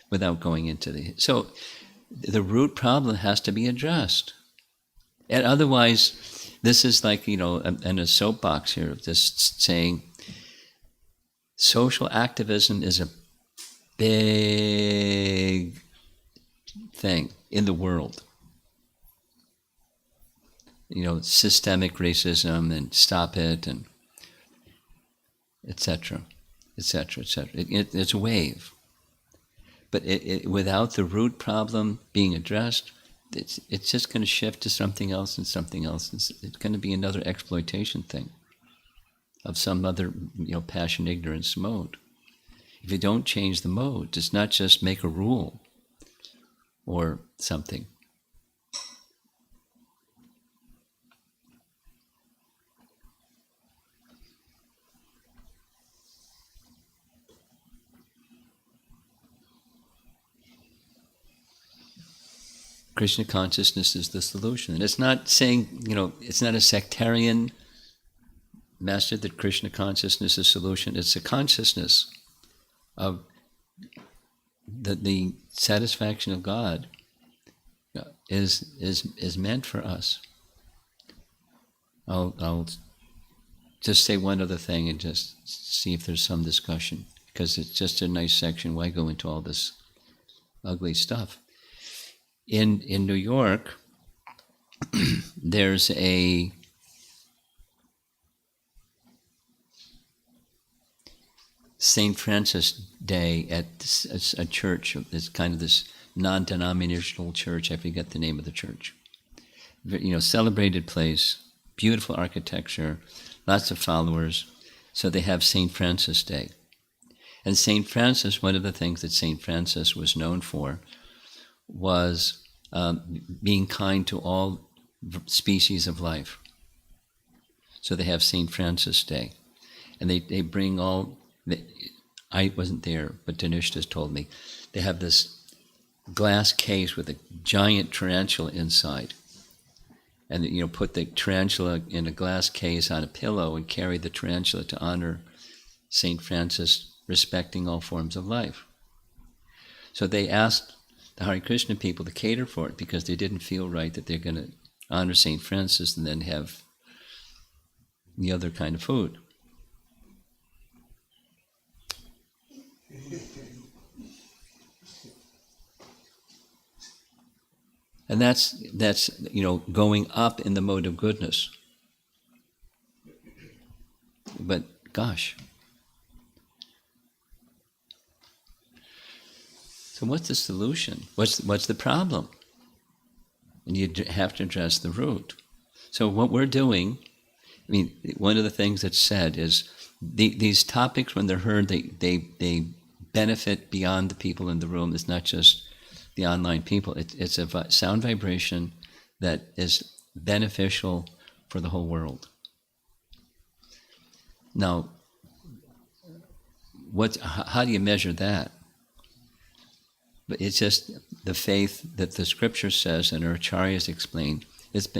Without going into so the root problem has to be addressed. And otherwise, this is like, in a soapbox here, just saying, social activism is a big thing in the world. Systemic racism, and stop it, and etc., etc., etc. It's a wave. But without the root problem being addressed, it's just going to shift to something else and something else. It's going to be another exploitation thing of some other, passion, ignorance mode. If you don't change the mode, it's not just make a rule or something. Krishna consciousness is the solution. And it's not saying, it's not a sectarian message that Krishna consciousness is the solution. It's a consciousness of the satisfaction of God is meant for us. I'll just say one other thing and just see if there's some discussion, because it's just a nice section. Why go into all this ugly stuff? In New York, there's a St. Francis Day at a church. It's kind of this non-denominational church. I forget the name of the church. Celebrated place, beautiful architecture, lots of followers. So they have St. Francis Day. And St. Francis, one of the things that St. Francis was known for was being kind to all species of life. So they have St. Francis Day. And they bring all... I wasn't there, but Danush has told me. They have this glass case with a giant tarantula inside. And put the tarantula in a glass case on a pillow and carry the tarantula to honor St. Francis, respecting all forms of life. So they asked the Hare Krishna people to cater for it, because they didn't feel right that they're going to honor St. Francis and then have the other kind of food. And that's going up in the mode of goodness. But gosh. So what's the solution? What's the problem? And you have to address the root. So what we're doing, one of the things that's said is these topics, when they're heard, they benefit beyond the people in the room. It's not just the online people. It's a sound vibration that is beneficial for the whole world. Now, how do you measure that? But it's just the faith that the scripture says and our acharyas explain.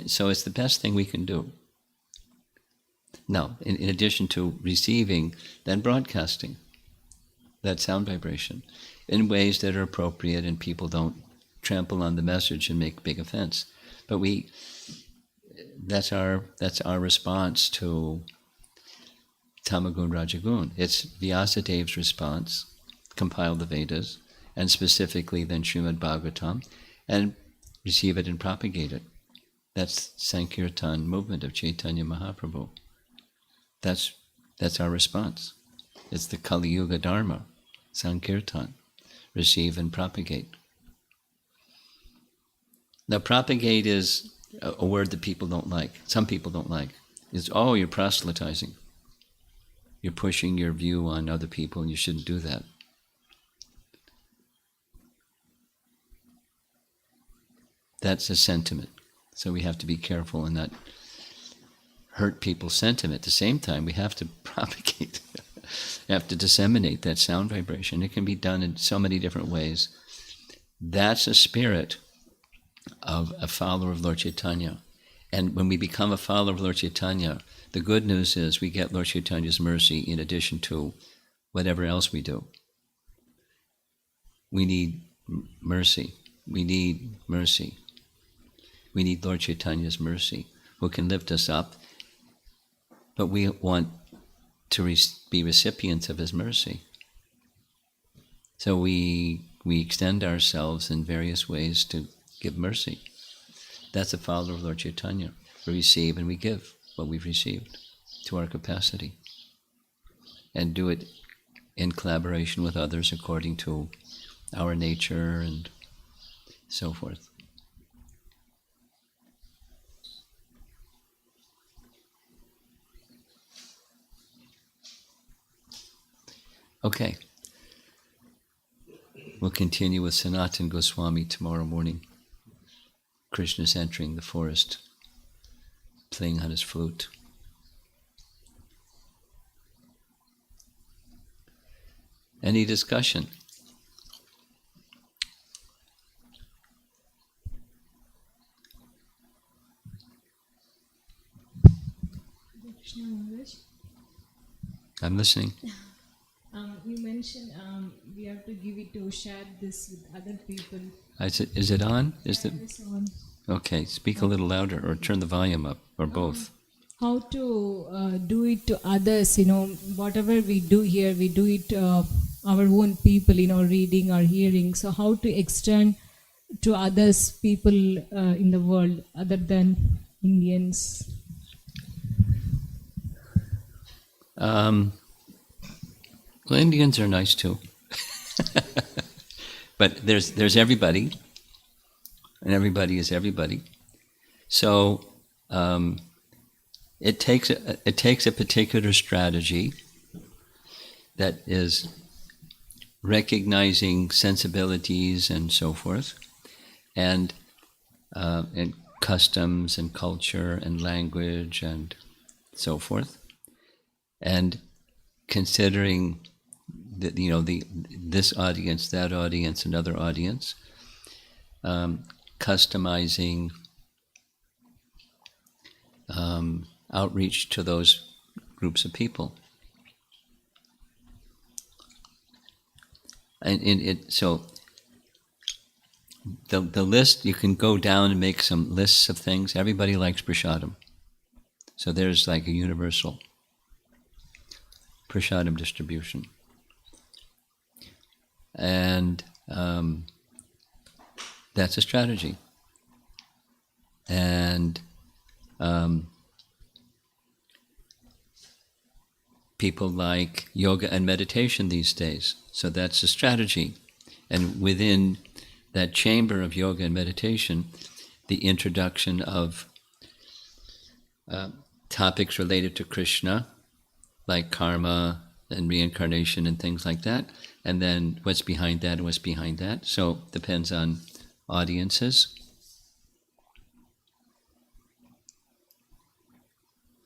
So it's the best thing we can do. Now, in addition to receiving, then broadcasting that sound vibration in ways that are appropriate and people don't trample on the message and make big offense. But that's our response to Tamagun Rajagun. It's Vyasadev's response, compile the Vedas, and specifically then Srimad Bhagavatam, and receive it and propagate it. That's Sankirtan movement of Chaitanya Mahaprabhu. That's our response. It's the Kali Yuga Dharma, Sankirtan. Receive and propagate. Now, propagate is a word that people don't like. Some people don't like. It's, you're proselytizing. You're pushing your view on other people, and you shouldn't do that. That's a sentiment. So we have to be careful and not hurt people's sentiment. At the same time, we have to propagate. We have to disseminate that sound vibration. It can be done in so many different ways. That's a spirit of a follower of Lord Chaitanya. And when we become a follower of Lord Chaitanya, the good news is we get Lord Chaitanya's mercy in addition to whatever else we do. We need mercy. We need mercy. We need Lord Chaitanya's mercy, who can lift us up, but we want to be recipients of his mercy. So we extend ourselves in various ways to give mercy. That's a follower of Lord Chaitanya. We receive and we give what we've received to our capacity, and do it in collaboration with others according to our nature and so forth. Okay. We'll continue with Sanatana Goswami tomorrow morning. Krishna's entering the forest, playing on his flute. Any discussion? Krishna Maharaj. I'm listening. You mentioned we have to give it to share this with other people. Is it on? Is it? This on. Okay, speak a little louder or turn the volume up, or both. How to do it to others, whatever we do here, we do it our own people, reading or hearing. So how to extend to others, people in the world other than Indians? Well, Indians are nice too. But there's everybody, and everybody is everybody. So it takes a particular strategy that is recognizing sensibilities and so forth, and customs and culture and language and so forth, and considering this audience, that audience, another audience, customizing outreach to those groups of people. So the list, you can go down and make some lists of things. Everybody likes prasadam. So there's like a universal prasadam distribution. And that's a strategy. And people like yoga and meditation these days. So that's a strategy. And within that chamber of yoga and meditation, the introduction of topics related to Krishna, like karma and reincarnation and things like that, and then what's behind that and what's behind that. So depends on audiences.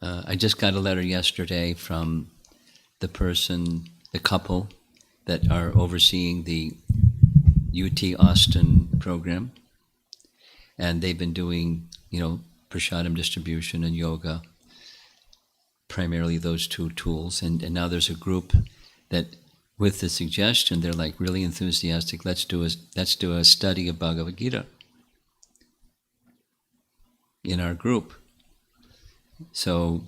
I just got a letter yesterday from the couple that are overseeing the UT Austin program, and they've been doing, prasadam distribution and yoga, primarily those two tools, and now there's a group that, with the suggestion, they're like really enthusiastic. Let's do a study of Bhagavad Gita in our group. So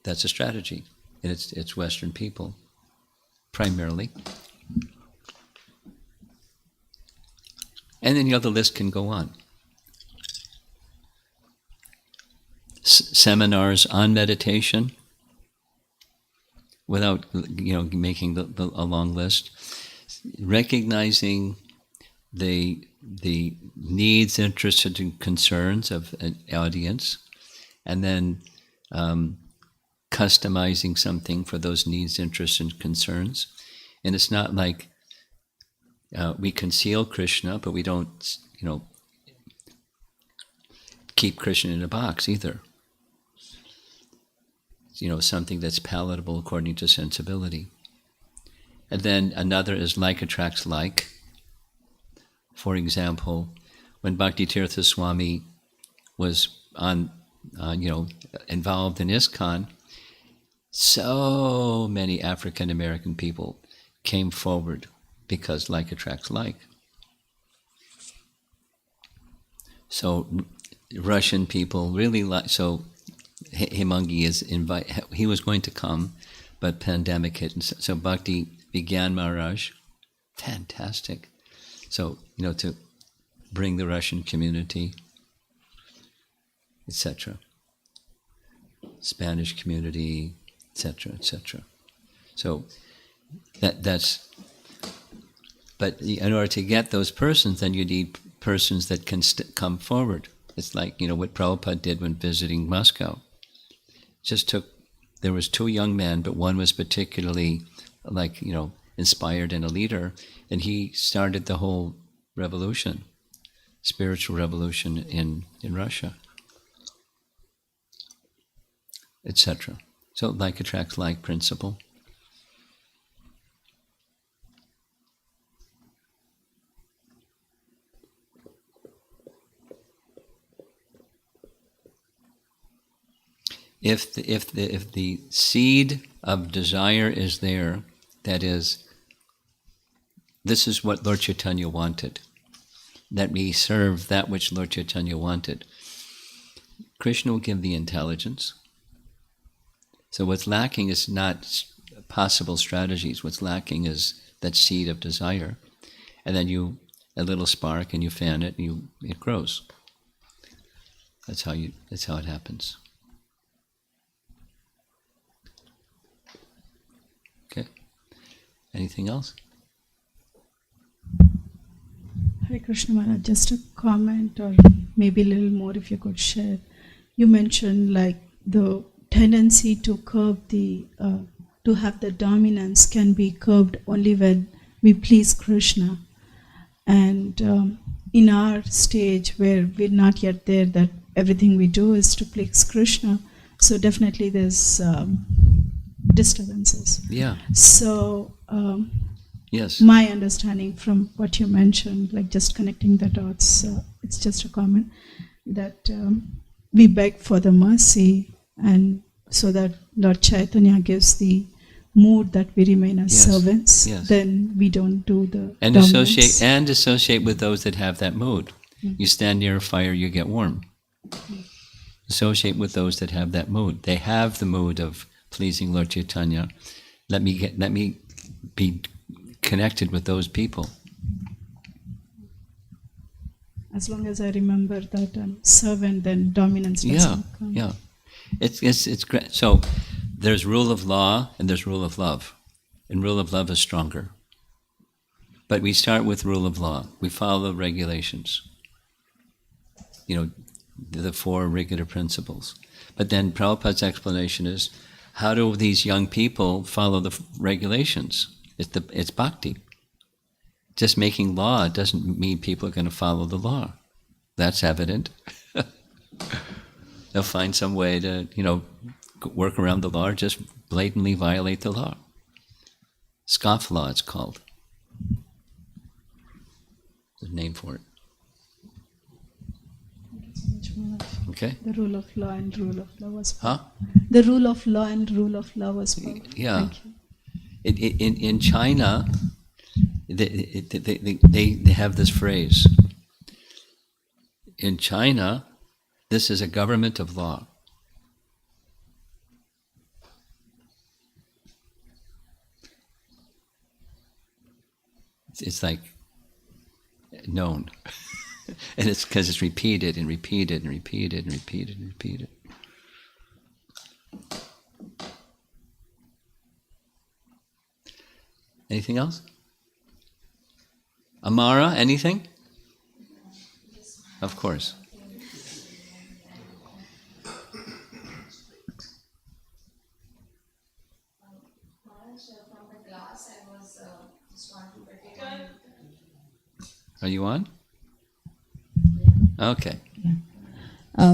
that's a strategy, and it's Western people primarily. And then the list can go on. Seminars on meditation, without making a long list, recognizing the needs, interests, and concerns of an audience, and then customizing something for those needs, interests, and concerns. And it's not like we conceal Krishna, but we don't, keep Krishna in a box either. Something that's palatable according to sensibility. And then another is like attracts like. For example, when Bhakti Tirtha Swami was involved in ISKCON, so many African American people came forward because like attracts like. So Russian people really like. So Hemangi he was going to come, but pandemic hit, and so Bhakti began Maharaj, fantastic. So to bring the Russian community, etc., Spanish community, etc., etc. So that's. But in order to get those persons, then you need persons that can come forward. It's like what Prabhupada did when visiting Moscow. There was two young men, but one was particularly inspired and a leader, and he started the whole revolution, spiritual revolution in Russia, etc. So like attracts like principle. if the seed of desire is there, that is, this is what Lord Chaitanya wanted, that we serve that which Lord Chaitanya wanted, Krishna will give the intelligence. So what's lacking is not possible strategies. What's lacking is that seed of desire, and then a little spark, and you fan it, and it grows. That's how it happens. Okay. Anything else? Hare Krishna Maharaj, just a comment or maybe a little more if you could share. You mentioned like the tendency to curb to have the dominance can be curbed only when we please Krishna. And in our stage where we're not yet there, that everything we do is to please Krishna, so definitely there's disturbances. Yeah. So Yes. my understanding from what you mentioned, like just connecting the dots, it's just a comment that we beg for the mercy, and so that Lord Chaitanya gives the mood that we remain as servants. Yes. Then we don't do the And dominance. associate with those that have that mood. You stand near a fire, you get warm. Associate with those that have that mood. They have the mood of pleasing Lord Chaitanya. Let me be connected with those people. As long as I remember that I'm servant, then dominance doesn't come. Yeah. It's great. So there's rule of law and there's rule of love. And rule of love is stronger. But we start with rule of law. We follow the regulations. The 4 regular principles. But then Prabhupada's explanation is, how do these young people follow the regulations? It's bhakti. Just making law doesn't mean people are going to follow the law. That's evident. They'll find some way to, work around the law or just blatantly violate the law. Scoff law, it's called. There's a name for it. Thank you so much, Maharaj. Okay? The rule of law and rule of law was Huh? The rule of law and rule of law was Yeah. Thank you. In China, they have this phrase. In China, this is a government of law. It's like known. And it's because it's repeated and repeated and repeated and repeated and repeated. Anything else? Amara, anything? Of course. Are you on? Okay.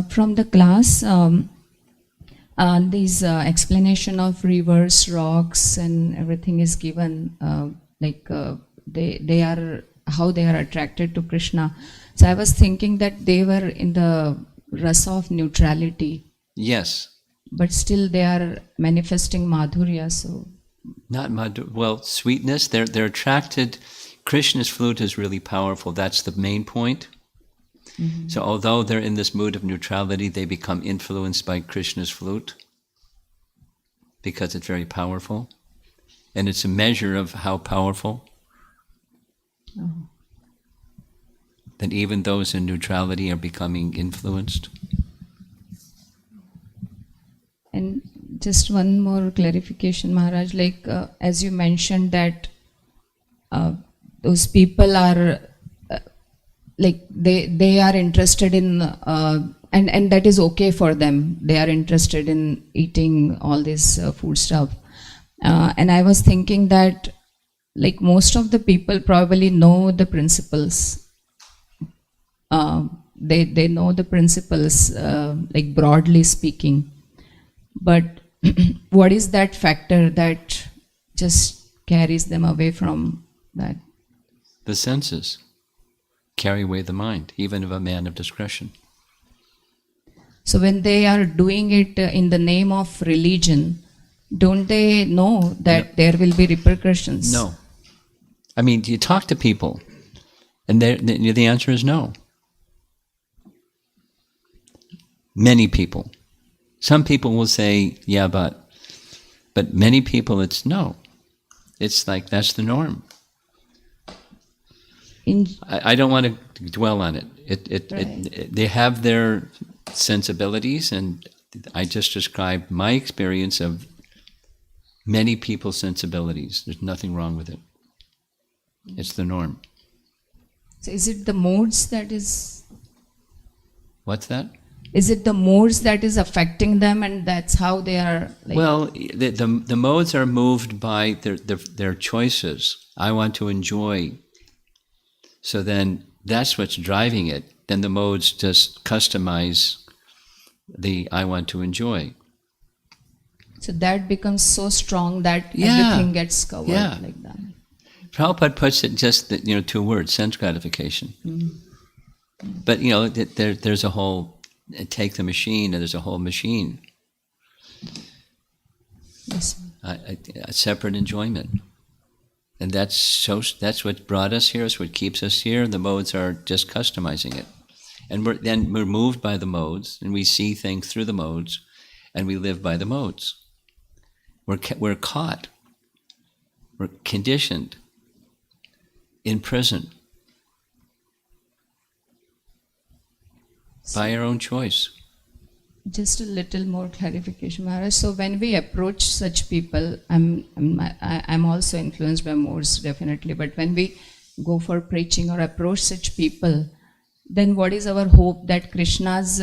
From the class, this explanation of rivers, rocks, and everything is given, they are how they are attracted to Krishna. So I was thinking that they were in the rasa of neutrality. Yes. But still they are manifesting madhurya. So Not sweetness. They're attracted. Krishna's flute is really powerful. That's the main point. Mm-hmm. So although they're in this mood of neutrality, they become influenced by Krishna's flute because it's very powerful. And it's a measure of how powerful. Oh. That even those in neutrality are becoming influenced. And just one more clarification, Maharaj, as you mentioned that those people are they are interested in and that is okay for them. They are interested in eating all this food stuff. And I was thinking that most of the people probably know the principles. They know the principles, broadly speaking. But what is that factor that just carries them away from that? The senses carry away the mind, even of a man of discretion. So when they are doing it in the name of religion, don't they know that there will be repercussions? No. I mean, you talk to people, and the answer is no. Many people. Some people will say, yeah, but many people, it's no. It's like, that's the norm. I don't want to dwell on it. They have their sensibilities, and I just described my experience of many people's sensibilities. There's nothing wrong with it. It's the norm. So is it the modes that is... What's that? Is it the modes that is affecting them, and that's how they are like... Well, the modes are moved by their choices. I want to enjoy. So then that's what's driving it. Then the modes just customize the I want to enjoy. So that becomes so strong that everything gets covered like that. Prabhupada puts it just 2 words, sense gratification. But there's a whole, take the machine, and there's a whole machine. Yes. A separate enjoyment. And that's what brought us here, it's what keeps us here. The modes are just customizing it. And we're moved by the modes, and we see things through the modes, and we live by the modes. We're caught. We're conditioned. Imprisoned. By our own choice. Just a little more clarification, Maharaj. So when we approach such people, I'm also influenced by modes, definitely. But when we go for preaching or approach such people, then what is our hope that Krishna's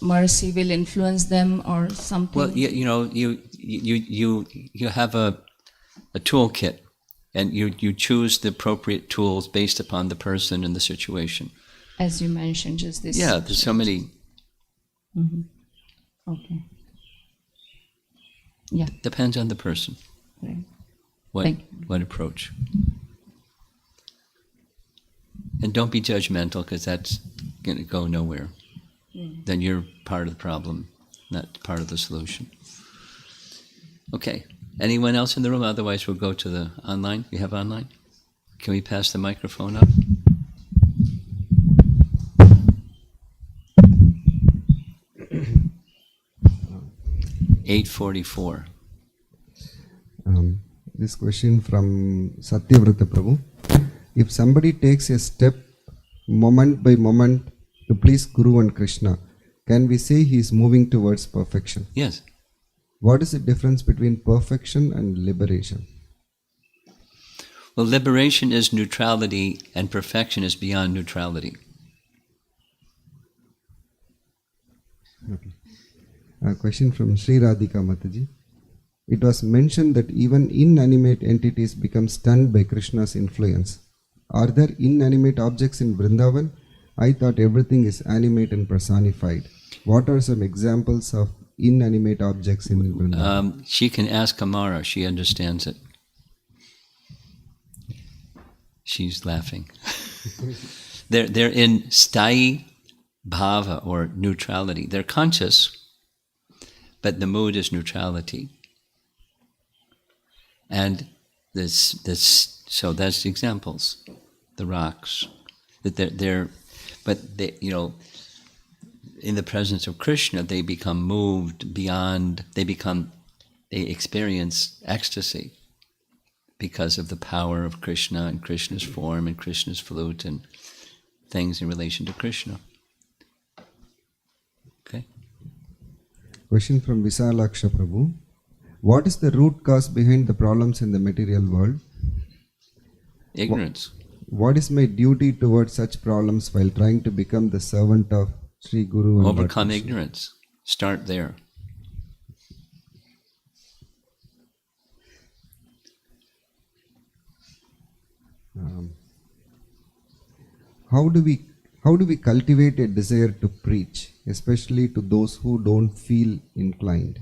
mercy will influence them or something? Well, you have a toolkit, and you choose the appropriate tools based upon the person and the situation. As you mentioned, just this. Yeah, there's so many. Okay. Yeah. Depends on the person. Right. What approach. And don't be judgmental, because that's going to go nowhere. Then you're part of the problem, not part of the solution. Okay. Anyone else in the room? Otherwise, we'll go to the online. You have online? Can we pass the microphone up? $8.44. This question from Satyavrata Prabhu. If somebody takes a step moment by moment to please Guru and Krishna, can we say he is moving towards perfection? Yes. What is the difference between perfection and liberation? Well, liberation is neutrality, and perfection is beyond neutrality. Okay. A question from Sri Radhika Mataji. It was mentioned that even inanimate entities become stunned by Krishna's influence. Are there inanimate objects in Vrindavan? I thought everything is animate and personified. What are some examples of inanimate objects in Vrindavan? She can ask Amara. She understands it. She's laughing. They're in sthayi bhava, or neutrality. They're conscious, but the mood is neutrality. And so that's examples. The rocks, that they're in the presence of Krishna, they become moved beyond. They experience ecstasy because of the power of Krishna and Krishna's form and Krishna's flute and things in relation to Krishna. Okay. Question from Visalaksha Prabhu. What is the root cause behind the problems in the material world? Ignorance. What is my duty towards such problems while trying to become the servant of Sri Guru? And Overcome ignorance. Start there. How do we cultivate a desire to preach, especially to those who don't feel inclined?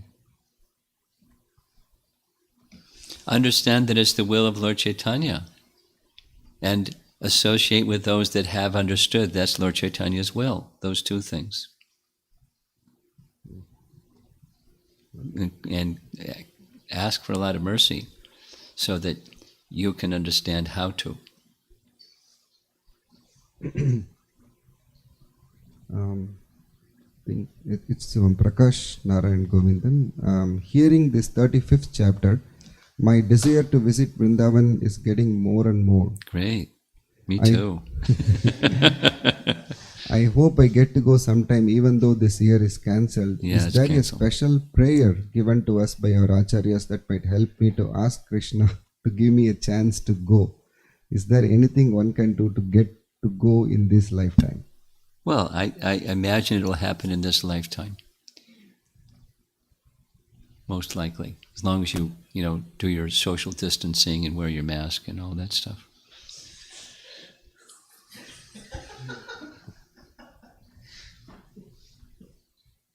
Understand that it's the will of Lord Chaitanya, and associate with those that have understood that's Lord Chaitanya's will. Those two things. and ask for a lot of mercy so that you can understand how to. I think it's Prakash Narayan Govindan. Hearing this 35th chapter, my desire to visit Vrindavan is getting more and more. Great. Me I- too. I hope I get to go sometime, even though this year is cancelled. Yeah, Is it's there cancelled. a special prayer given to us by our acharyas that might help me to ask Krishna to give me a chance to go? Is there anything one can do to get to go in this lifetime? Well, I imagine it'll happen in this lifetime. Most likely. As long as you do your social distancing and wear your mask and all that stuff.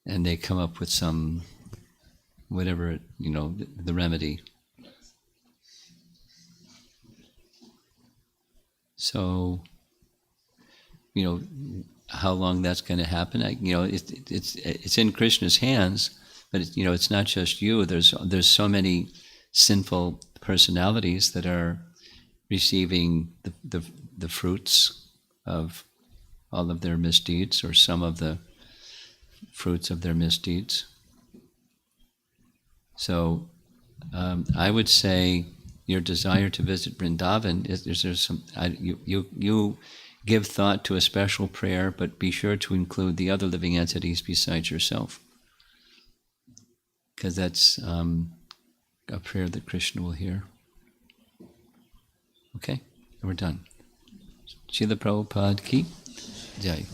And they come up with some, whatever, the remedy. So, how long that's going to happen, it's in Krishna's hands, but it's not just you. There's so many sinful personalities that are receiving the fruits of all of their misdeeds, or some of the fruits of their misdeeds. So I would say your desire to visit Vrindavan is there some you give thought to a special prayer, but be sure to include the other living entities besides yourself, because that's a prayer that Krishna will hear. Okay, we're done. Srila Prabhupada ki Jai.